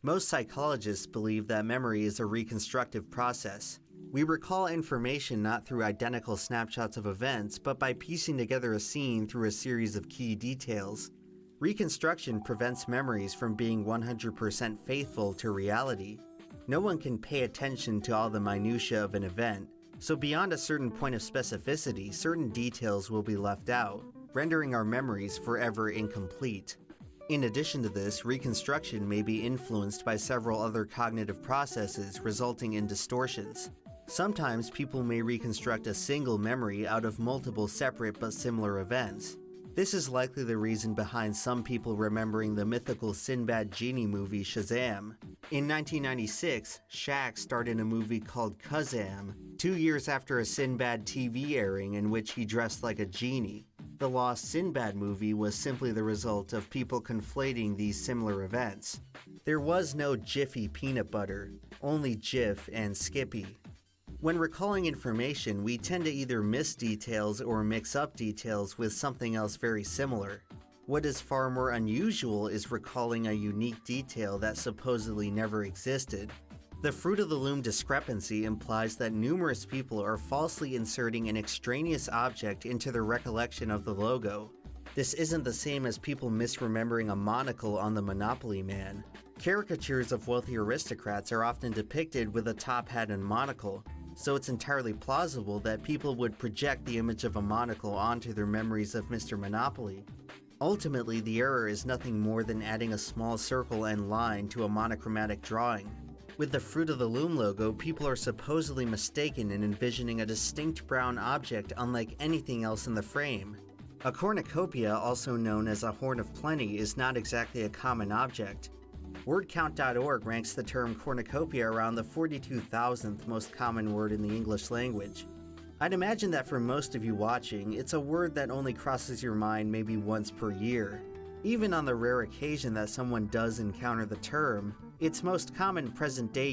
Most psychologists believe that memory is a reconstructive process. We recall information not through identical snapshots of events, but by piecing together a scene through a series of key details. Reconstruction prevents memories from being 100% faithful to reality. No one can pay attention to all the minutiae of an event, so beyond a certain point of specificity, certain details will be left out, rendering our memories forever incomplete. In addition to this, reconstruction may be influenced by several other cognitive processes, resulting in distortions. Sometimes people may reconstruct a single memory out of multiple separate but similar events. This is likely the reason behind some people remembering the mythical Sinbad genie movie Shazam. In 1996, Shaq starred in a movie called Kazam, 2 years after a Sinbad TV airing in which he dressed like a genie. The lost Sinbad movie was simply the result of people conflating these similar events. There was no Jiffy peanut butter, only Jif and Skippy. When recalling information, we tend to either miss details or mix up details with something else very similar. What is far more unusual is recalling a unique detail that supposedly never existed. The Fruit of the Loom discrepancy implies that numerous people are falsely inserting an extraneous object into their recollection of the logo. This isn't the same as people misremembering a monocle on the Monopoly Man. Caricatures of wealthy aristocrats are often depicted with a top hat and monocle, so it's entirely plausible that people would project the image of a monocle onto their memories of Mr. Monopoly. Ultimately, the error is nothing more than adding a small circle and line to a monochromatic drawing. With the Fruit of the Loom logo, people are supposedly mistaken in envisioning a distinct brown object unlike anything else in the frame. A cornucopia, also known as a horn of plenty, is not exactly a common object. Wordcount.org ranks the term cornucopia around the 42,000th most common word in the English language. I'd imagine that for most of you watching, it's a word that only crosses your mind maybe once per year. Even on the rare occasion that someone does encounter the term, its most common present-day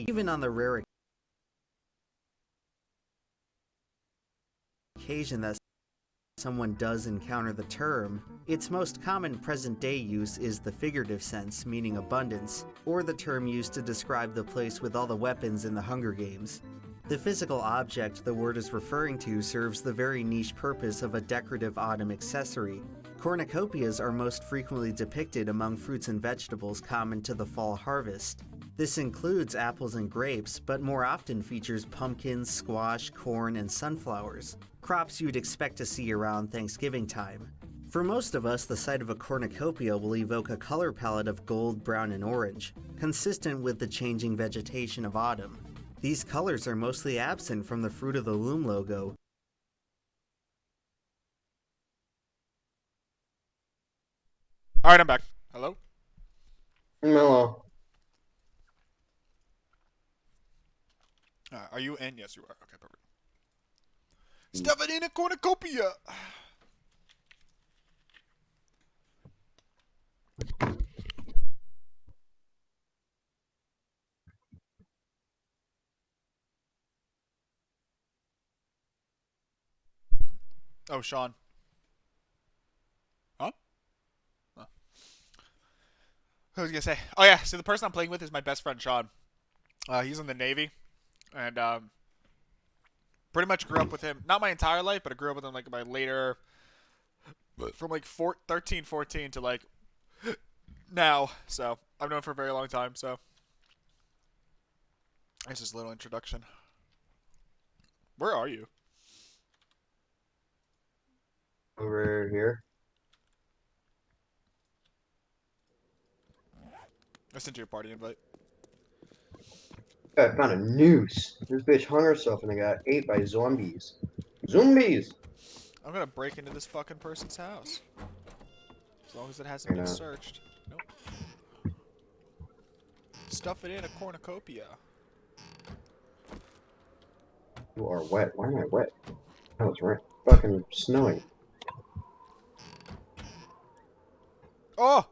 use is the figurative sense, meaning abundance, or the term used to describe the place with all the weapons in the Hunger Games. The physical object the word is referring to serves the very niche purpose of a decorative autumn accessory. Cornucopias are most frequently depicted among fruits and vegetables common to the fall harvest. This includes apples and grapes, but more often features pumpkins, squash, corn, and sunflowers, crops you'd expect to see around Thanksgiving time. For most of us, the sight of a cornucopia will evoke a color palette of gold, brown, and orange, consistent with the changing vegetation of autumn. These colors are mostly absent from the Fruit of the Loom logo. Alright, I'm back. Hello? Mellow. Are you in? Yes, you are. Okay, perfect. Stuff it in a cornucopia. Oh, Sean. Huh? Oh. Who was I gonna say? Oh yeah, so the person I'm playing with is my best friend Sean. He's in the Navy, and pretty much grew up with him. Not my entire life, but I grew up with him like my later, from like 13, 14 to like now. So I've known him for a very long time. So it's just a little introduction. Where are you? Over here. I sent you a party invite. I found a noose. This bitch hung herself and they got ate by zombies. Zombies! I'm gonna break into this fucking person's house. As long as it hasn't You're been not. searched. Nope. Stuff it in a cornucopia. You are wet. Why am I wet? Oh, it's right. Fucking snowing. Oh!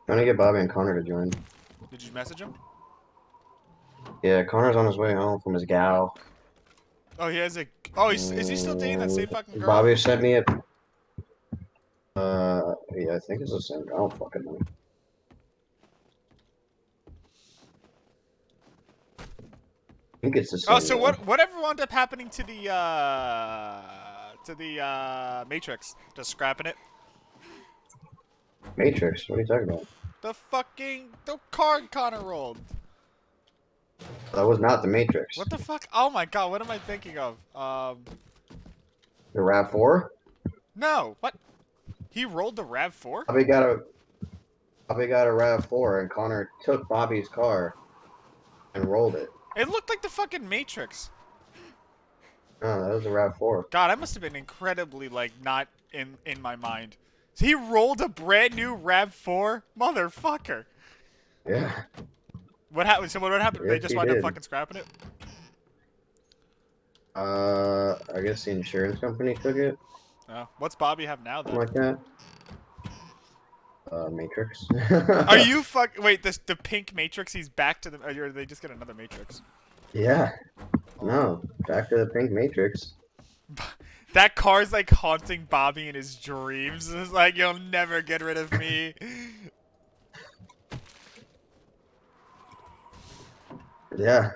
Trying to get Bobby and Connor to join. Did you message him? Yeah, Connor's on his way home from his gal. Oh, he has a. Oh, is he still dating that same fucking girl? Bobby sent me a. Yeah, I think it's the same. I don't fucking know. I think it's the same. Oh, so girl. whatever wound up happening to the Matrix? Just scrapping it? Matrix? What are you talking about? The card Connor rolled. That was not the Matrix. What the fuck? Oh my god, what am I thinking of? The RAV4? No, what? He rolled the RAV4? Bobby got a RAV4 and Connor took Bobby's car and rolled it. It looked like the fucking Matrix. No, that was a RAV4. God, I must have been incredibly, like, not in my mind. So he rolled a brand new RAV4? Motherfucker. Yeah. What happened? So what happened? They Yes, just he wound up did. fucking scrapping it? I guess the insurance company took it. What's Bobby have now, Something then? like that. Matrix. Are you wait, the pink Matrix, he's back to the... Or they just get another Matrix? Yeah. No, back to the pink Matrix. That car's like haunting Bobby in his dreams. It's like, you'll never get rid of me. Yeah.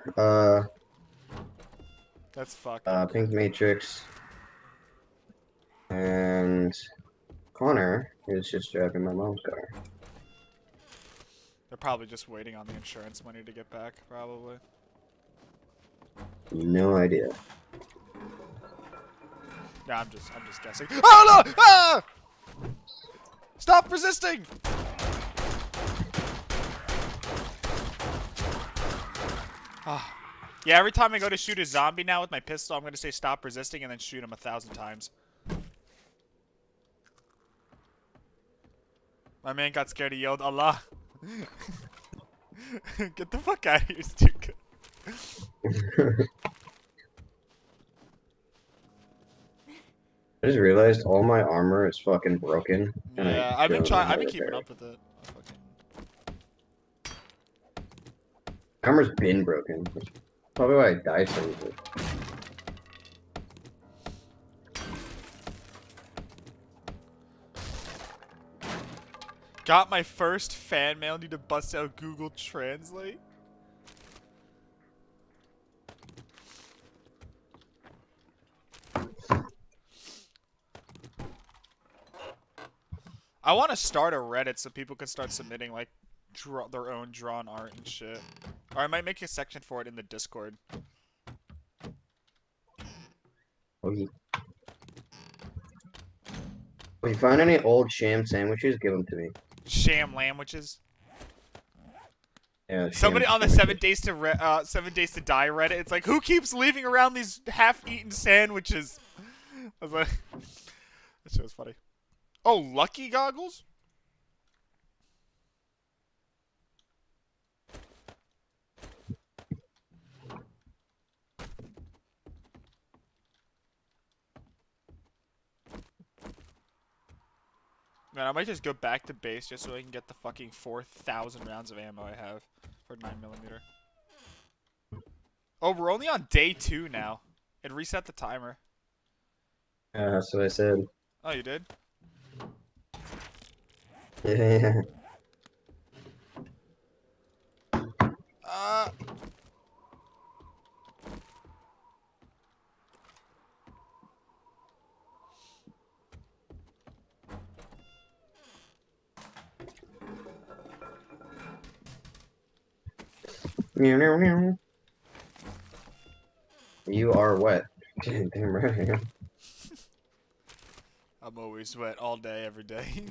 That's fucking Pink Matrix. And Connor is just driving my mom's car. They're probably just waiting on the insurance money to get back, probably. No idea. Yeah, I'm just guessing. Oh no! Ah! Stop resisting! Ah. Yeah, every time I go to shoot a zombie now with my pistol, I'm gonna say stop resisting and then shoot him 1,000 times. My man got scared, he yelled, Allah. Get the fuck out of here, Stuka. I just realized all my armor is fucking broken. and Yeah, I I've been don't know how I've been to keeping repair up with it. Armor's been broken. That's probably why I died so easily. Got my first fan mail. Need to bust out Google Translate. I want to start a Reddit so people can start submitting like their own drawn art and shit. Or I might make a section for it in the Discord. Oh, if you find any old sham sandwiches, give them to me. Sham languages. Yeah, Somebody shame. on the 7 Days to Die Reddit, it's like, who keeps leaving around these half-eaten sandwiches? I was like, that shit was funny. Oh, Lucky Goggles? Man, I might just go back to base just so I can get the fucking 4,000 rounds of ammo I have for 9mm. Oh, we're only on day 2 now. It reset the timer. That's what I said. Oh, you did? Yeah. Uh... Meow, meow, meow. You are wet. Damn right. I'm always wet all day, every day.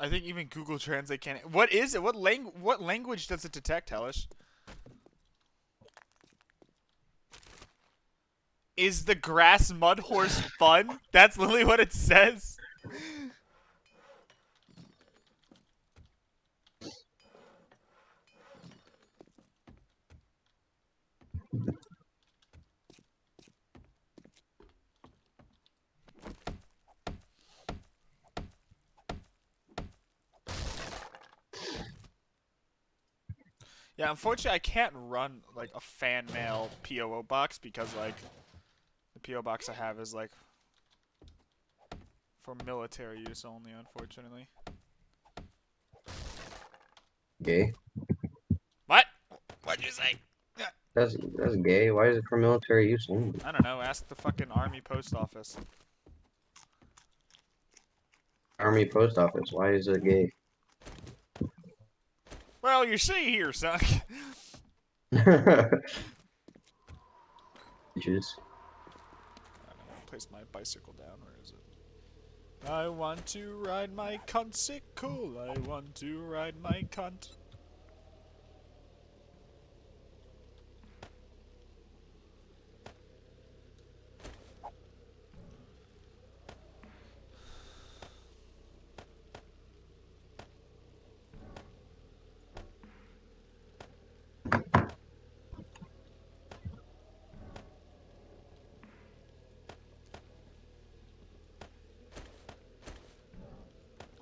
I think even Google Translate can't. What is it? What language does it detect, Hellish? Is the grass mud horse fun? That's literally what it says. Yeah, unfortunately, I can't run like a fan mail POO box because like the PO box I have is like for military use only. Unfortunately. Gay. What? What'd you say? That's gay. Why is it for military use only? I don't know. Ask the fucking army post office. Army post office. Why is it gay? Well, you see here, son. Bitches. Place my bicycle down. Where is it? I want to ride my cunt-sickle. I want to ride my cunt.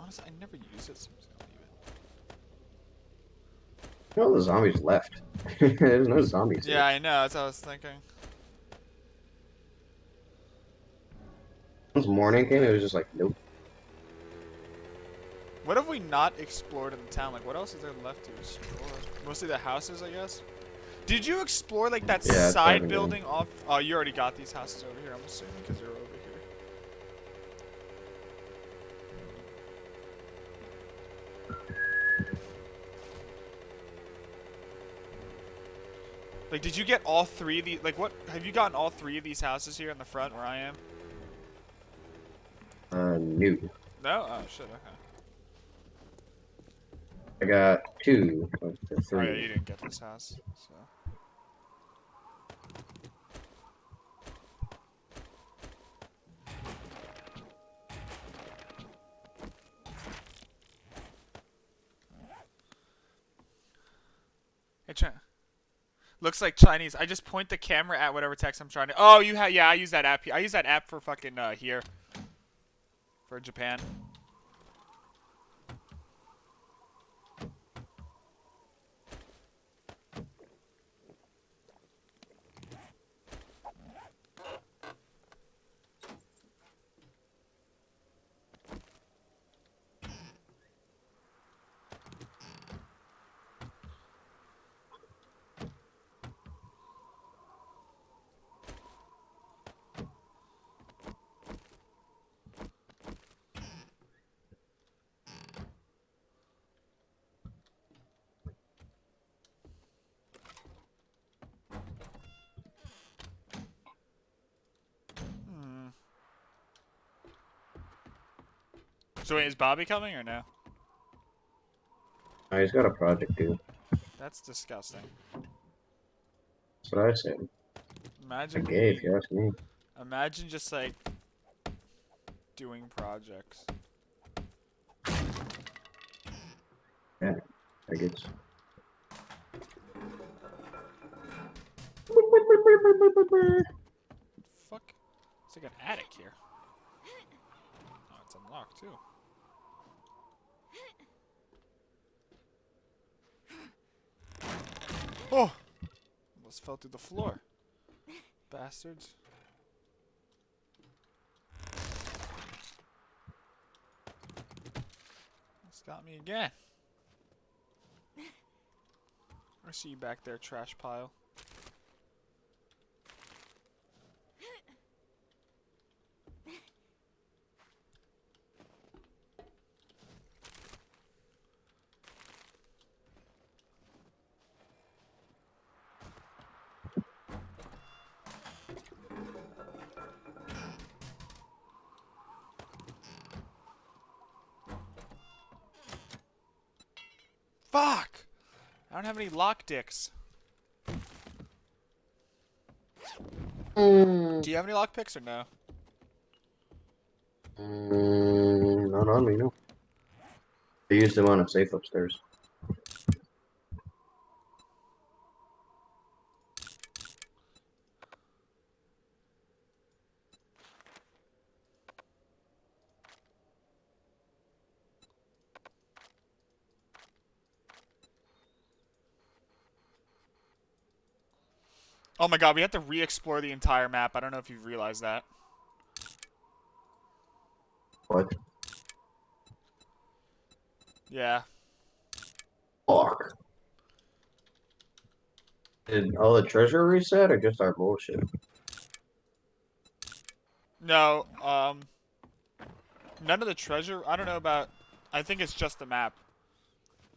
Honestly, I never use it, so I'm just gonna leave it. No, the zombies left. There's no zombies Yeah, I know. That's what I was thinking. Once morning came, it was just like, nope. What have we not explored in the town? Like, what else is there left to explore? Mostly the houses, I guess. Did you explore like that Yeah, it's side everything. building off? Oh, you already got these houses over here. I'm assuming because you're over here. Like, did you get all 3 of these? Like, what have you gotten all 3 of these houses here in the front where I am? New. No. Oh shit. Okay. I got 2 of the Oh 3. yeah, you didn't get this house. So. Hey, looks like Chinese. I just point the camera at whatever text I'm trying to. Oh, you have. Yeah, I use that app. I use that app for fucking here. For Japan. So wait, is Bobby coming or no? Oh, he's got a project due. That's disgusting. That's what I said. Imagine Gay, if you ask me. imagine just like doing projects. Yeah, I guess. Fuck. It's like an attic here. Oh, it's unlocked too. Oh! Almost fell through the floor. Bastards. It's got me again. I see you back there, trash pile. Fuck! I don't have any lock dicks. Do you have any lock picks or no? Not on me, no. I used them on a safe upstairs. Oh my god, we have to re-explore the entire map. I don't know if you've realized that. What? Yeah. Fuck. Did all the treasure reset or just our bullshit? No, none of the treasure. I don't know about. I think it's just the map.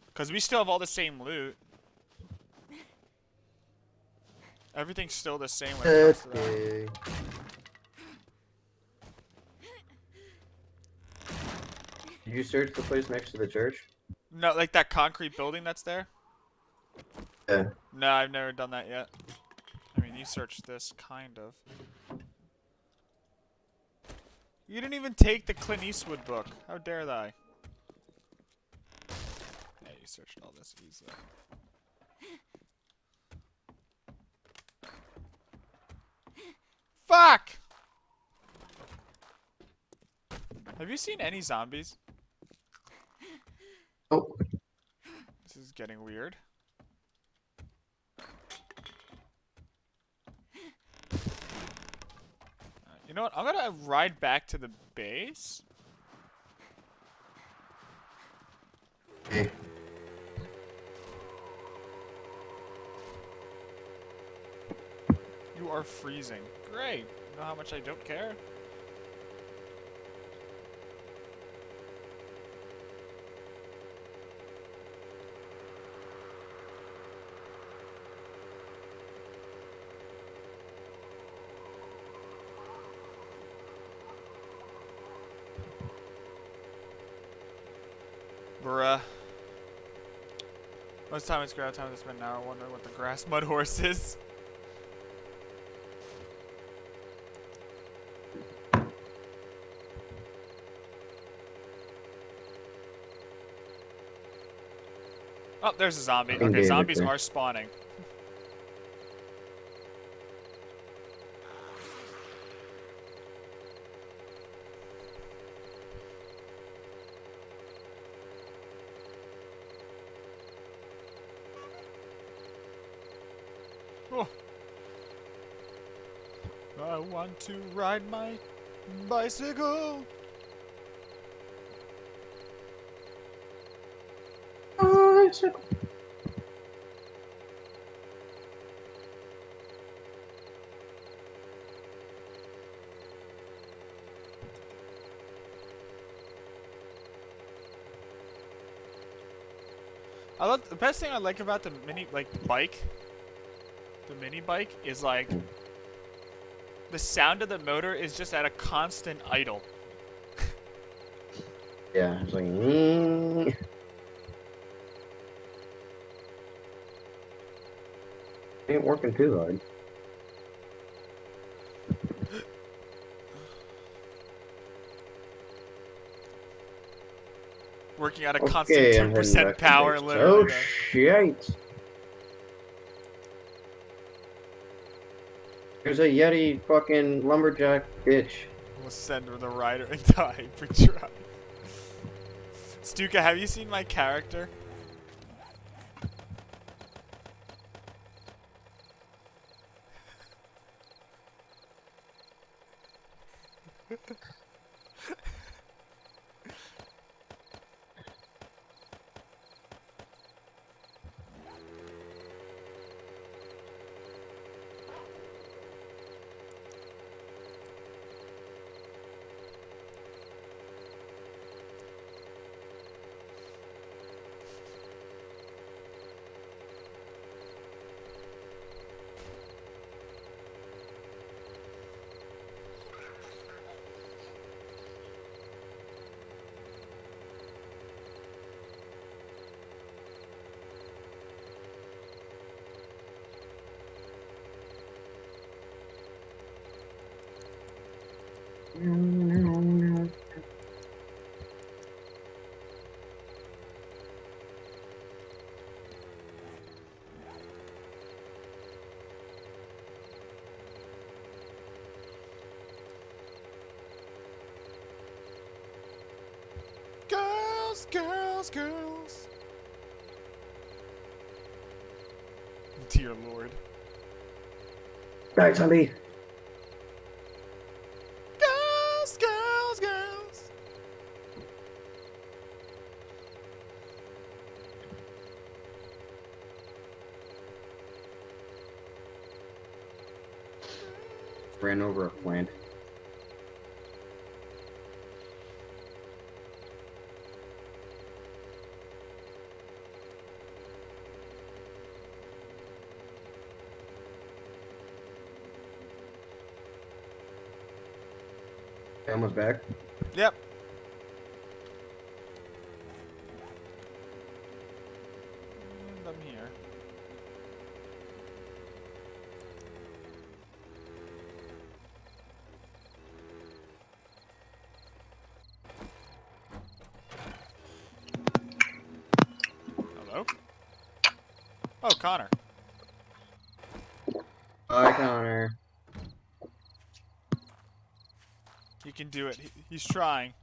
Because we still have all the same loot. Everything's still the same when it comes to that. Okay. Did you search the place next to the church? No, like that concrete building that's there? Yeah. No, I've never done that yet. I mean, you searched this, kind of. You didn't even take the Clint Eastwood book. How dare they? Yeah, you searched all this easily. Fuck! Have you seen any zombies? Oh. This is getting weird. You know what? I'm gonna ride back to the base. Hey. You are freezing. Great. You know how much I don't care? Bruh. Most time it's ground time it's been an hour wondering what the grass mud horse is. Oh, there's a zombie. Fucking Okay, David zombies there. are spawning. Oh. I want to ride my bicycle. I love the best thing I like about the mini bike. The mini bike is like the sound of the motor is just at a constant idle. Yeah, I was like, ain't working too hard. Working at a constant Okay, I'm heading 2% back to power, base. literally. Oh Though. shit! There's a Yeti fucking lumberjack bitch. We'll send the rider into hyperdrive. Stuka, have you seen my character? Girls, girls, girls. Dear Lord. Die, zombie! Girls, girls, girls. Ran over a plant. Almost back. Yep. And I'm here. Hello? Oh, Connor. Hi, Connor. You can do it. He's trying.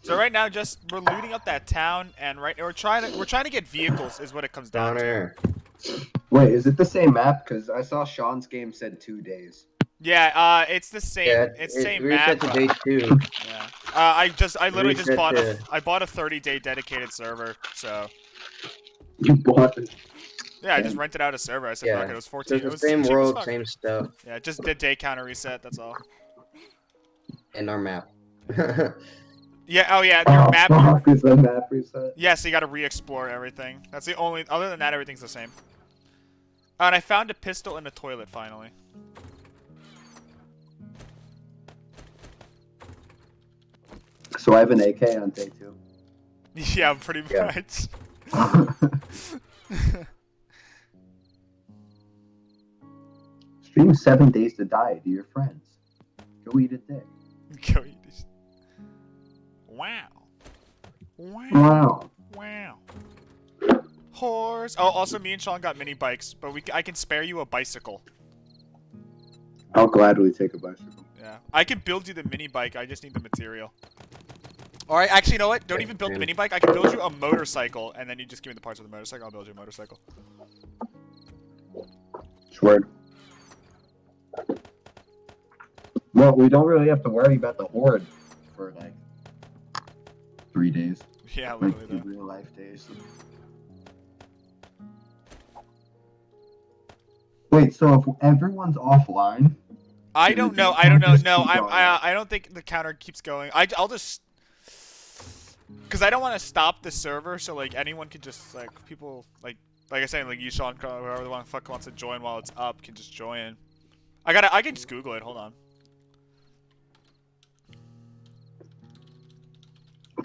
So right now, just we're looting up that town, and right we're trying to get vehicles, is what it comes down to. Connor. Wait, is it the same map? Because I saw Sean's game said 2 days. Yeah, it's the same. Yeah, it's it same reset map. to day 2. Yeah. I literally just Reset bought to- I bought a 30-day dedicated server. So You bought it. yeah, I just rented out a server. I said, Yeah. fuck it, it was So 14. it's It the was same cheap as world, fuck. same stuff, Yeah, just did day counter reset. That's all. and our map. Yeah. Oh yeah, Oh, your map. fuck, is the map reset? Yeah, so you got to re-explore everything. That's the only. Other than that, everything's the same. And I found a pistol in the toilet finally. So I have an AK on day 2. Yeah, pretty Yeah. much. Stream 7 Days to Die to your friends. Go eat a dick. Go eat this. Wow. Wow. Wow. Wow. Horse. Oh, also me and Sean got mini bikes, but I can spare you a bicycle. I'll gladly take a bicycle. Yeah. I can build you the mini bike. I just need the material. Alright, actually, you know what? Don't even build the mini bike. I can build you a motorcycle, and then you just give me the parts of the motorcycle. I'll build you a motorcycle. Swear. Well, we don't really have to worry about the horde for like 3 days. Yeah, Like literally, in though. real life days. Wait, so if everyone's offline, I Should don't the know. game I don't know. just No, keep going I don't think the counter keeps going. I'll just, because I don't want to stop the server, so like anyone can just like people like I said, like you, Sean, whoever the fuck wants to join while it's up can just join. I can just Google it. Hold on.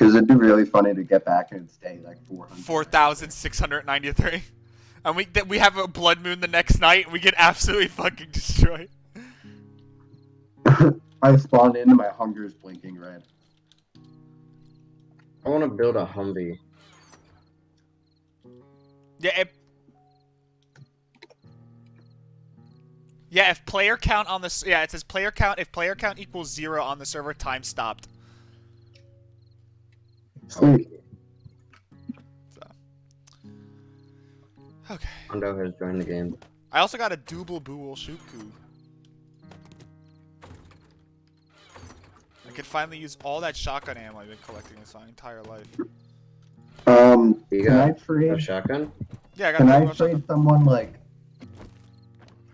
because it'd be really funny to get back and stay like 400. 4,693. And we have a blood moon the next night, and we get absolutely fucking destroyed. I spawned in and my hunger is blinking red. I want to build a Humvee. Yeah, if player count on this, yeah, it says player count. If player count equals 0 on the server, time stopped. Sweet. So. Okay. Hondo has joined the game. I also got a Double Bool Shuku. I could finally use all that shotgun ammo I've been collecting this my entire life. You Can I got a trade? shotgun? Yeah, I got Can a I double shotgun. trade someone like?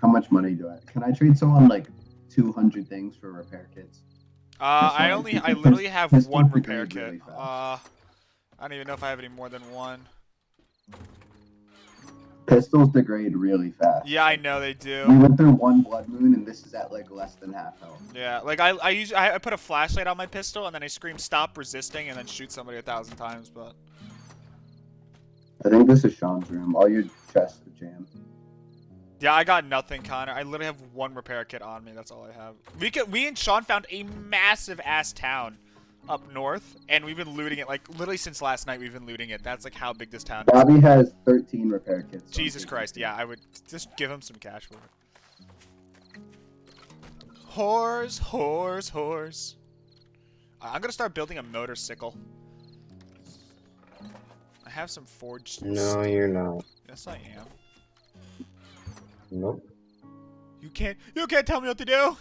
How much money do I? Can I trade someone like 200 things for repair kits? I literally have Pistol one degrade repair kit. really fast. I don't even know if I have any more than one. Pistols degrade really fast. Yeah, I know they We do. went through one blood moon and this is at like less than half health. Yeah, like I put a flashlight on my pistol and then I scream stop resisting and then shoot somebody 1,000 times, but I think this is Sean's room. All your chests are jammed. yeah, I got nothing, Connor. I literally have one repair kit on me. That's all I have. We and Sean found a massive ass town up north, and we've been looting it like literally since last night. We've been looting it. That's like how big this town is. Bobby has 13 repair kits. Jesus Christ, yeah, I would just give him some cash for it. Horse. I'm gonna start building a motorcycle. I have some forged. No, you're not. Yes, I am. Nope. You can't tell me what to do.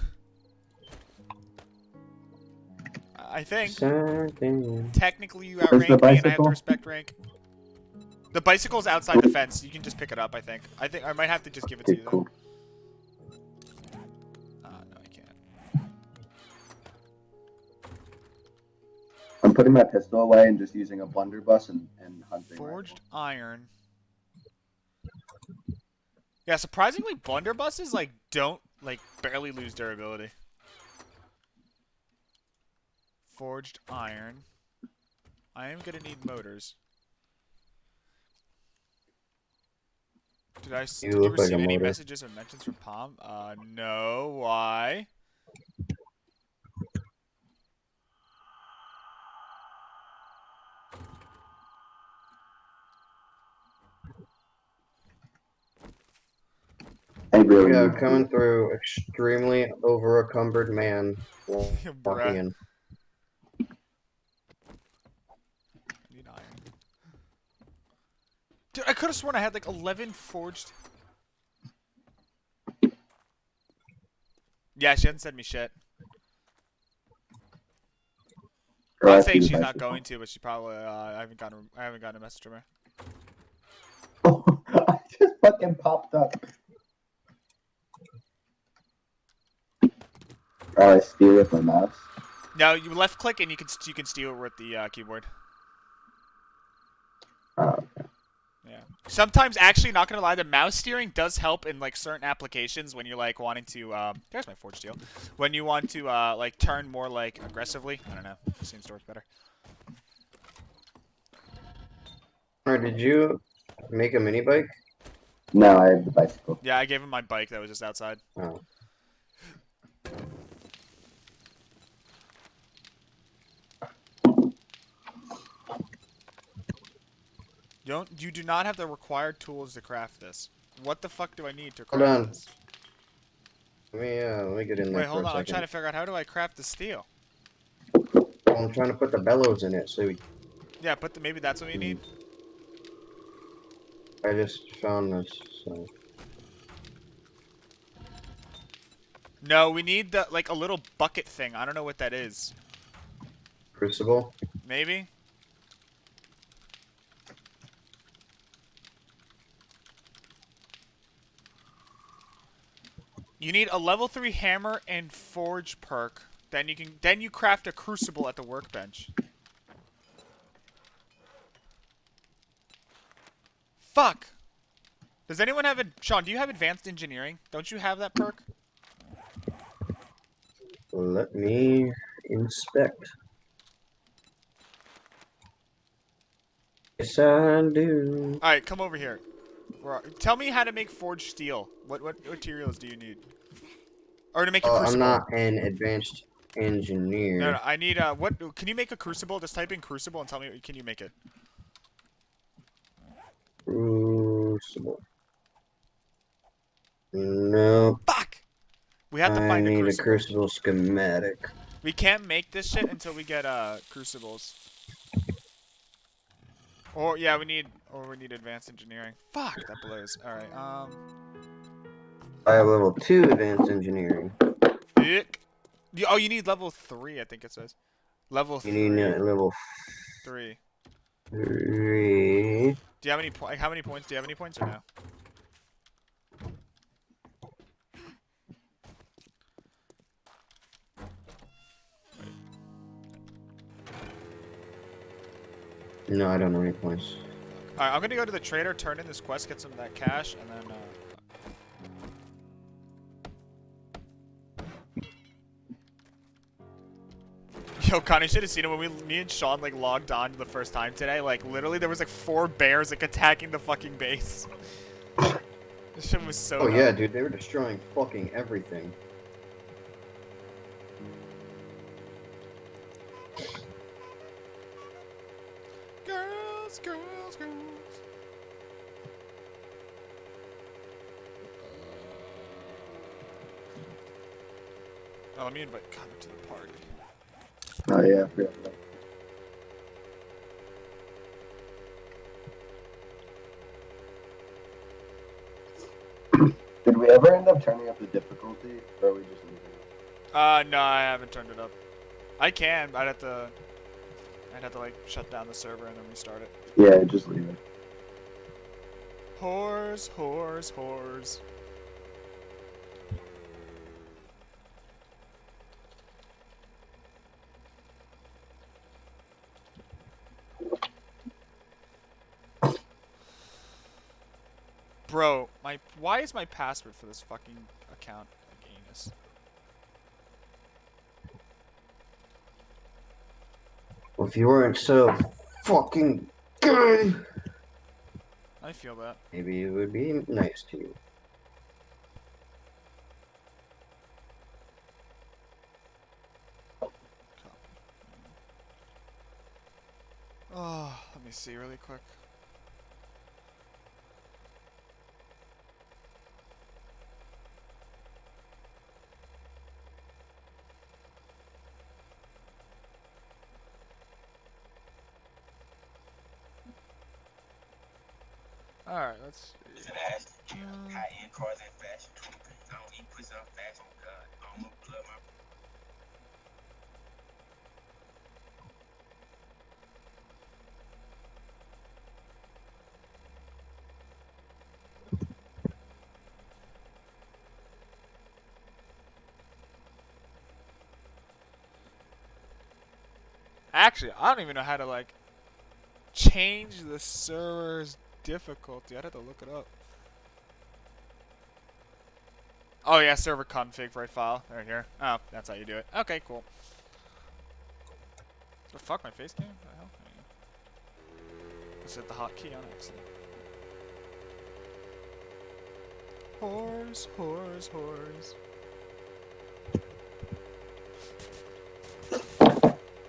I think Something. technically you Where's the outrank me, and I have to bicycle? respect rank. The bicycle's outside the fence. You can just pick it up. I think I might have to just give it to Okay, you. Though. cool. No, I can't. I'm putting my pistol away and just using a blunderbuss and hunting. Forged iron. Yeah, surprisingly, blunderbusses don't barely lose durability. Forged iron. I am gonna need motors. Did You you look like receive a any motor. messages or mentions from Palm? No. Why? I really Yeah, need coming to- through extremely over-encumbered man walking Bruh. in. I need iron. Dude, I could have sworn I had like 11 forged. Yeah, she hasn't said me shit. Or I'm ask saying you she's the not bicycle. going to, but she probably. I haven't gotten a message from her. Oh, I just fucking popped up. I steer with my mouse. No, you left click and you can steal it with the keyboard. Oh, okay. Yeah. Sometimes, actually, not gonna lie, the mouse steering does help in like certain applications when you're like wanting to. There's my forged steel. When you want to like turn more like aggressively. I don't know. It seems to work better. Or did you make a mini bike? No, I have the bicycle. Yeah, I gave him my bike that was just outside. Oh. You do not have the required tools to craft this. What the fuck do I need to Hold craft on. this? Let me get in there Wait, for hold a on. I'm second. trying to figure out how do I craft the steel. I'm trying to put the bellows in it, so Yeah, maybe that's what we need. I just found this. So. No, we need the like a little bucket thing. I don't know what that is. Crucible. Maybe. You need a level 3 hammer and forge perk. Then you craft a crucible at the workbench. Fuck. Does anyone have Sean, do you have advanced engineering? Don't you have that perk? Let me inspect. Yes, I do. All right, come over here. Tell me how to make forged steel. What materials do you need? Or to make a Oh, crucible. I'm not an advanced No, engineer. I need what? Can you make a crucible? Just type in crucible and tell me. Can you make it? Crucible. No, Fuck! We have to I find a need a crucible. crucible schematic. We can't make this shit until we get crucibles. Or yeah, we need advanced engineering. Fuck, that blows. All right. I have level 2 advanced engineering. Dick. Oh, you need level 3. I think it says. Level You 3. need level 3. 3. Do you have any how many points? Do you have any points or no? No, I don't know any points. Alright, I'm gonna go to the trader, turn in this quest, get some of that cash, and then, Yo, Connie should have seen it when me and Sean, like, logged on the first time today. Like, literally, there was, like, 4 bears, like, attacking the fucking base. This shit was so Oh, yeah, dumb. dude, they were destroying fucking everything. Girls, girls, girls. Oh, let me invite Connor to the party. Oh yeah, I forgot that. Did we ever end up turning up the difficulty, or are we just leaving it? No, I haven't turned it up. I can, but I'd have to like shut down the server and then restart it. Yeah, just leave it. Whores, whores, whores. Bro, why is my password for this fucking account like anus? Well, if you weren't so fucking good, I feel that. maybe it would be nice to you. Oh, let me see really quick. Alright, let's see. High-end cars and fashion. I don't eat pussy on fashion. God, I'm gonna plug my. Actually, I don't even know how to like change the server's difficulty. I'd have to look it up. Oh yeah, server config right file. Right here. Oh, that's how you do it. Okay, cool. The fuck, my face cam? What the hell? Let's hit the hotkey on accident. Whores, whores, whores.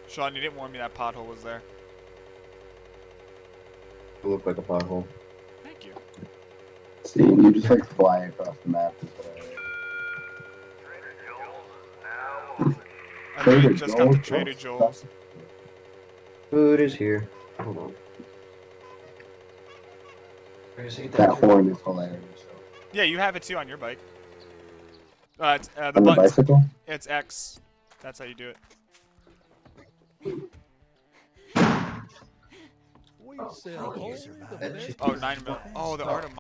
Sean, you didn't warn me that pothole was there. It looked like a pothole. Thank you. See, you just like fly across the map. Is what I literally just got the Trader Joel's. Food is here. Hold on. Where's he? that horn is hilarious. Yeah, you have it too on your bike. It's, the On the buttons. bicycle? It's X. That's how you do it. That shit Oh, 9 mil. Oh, the art of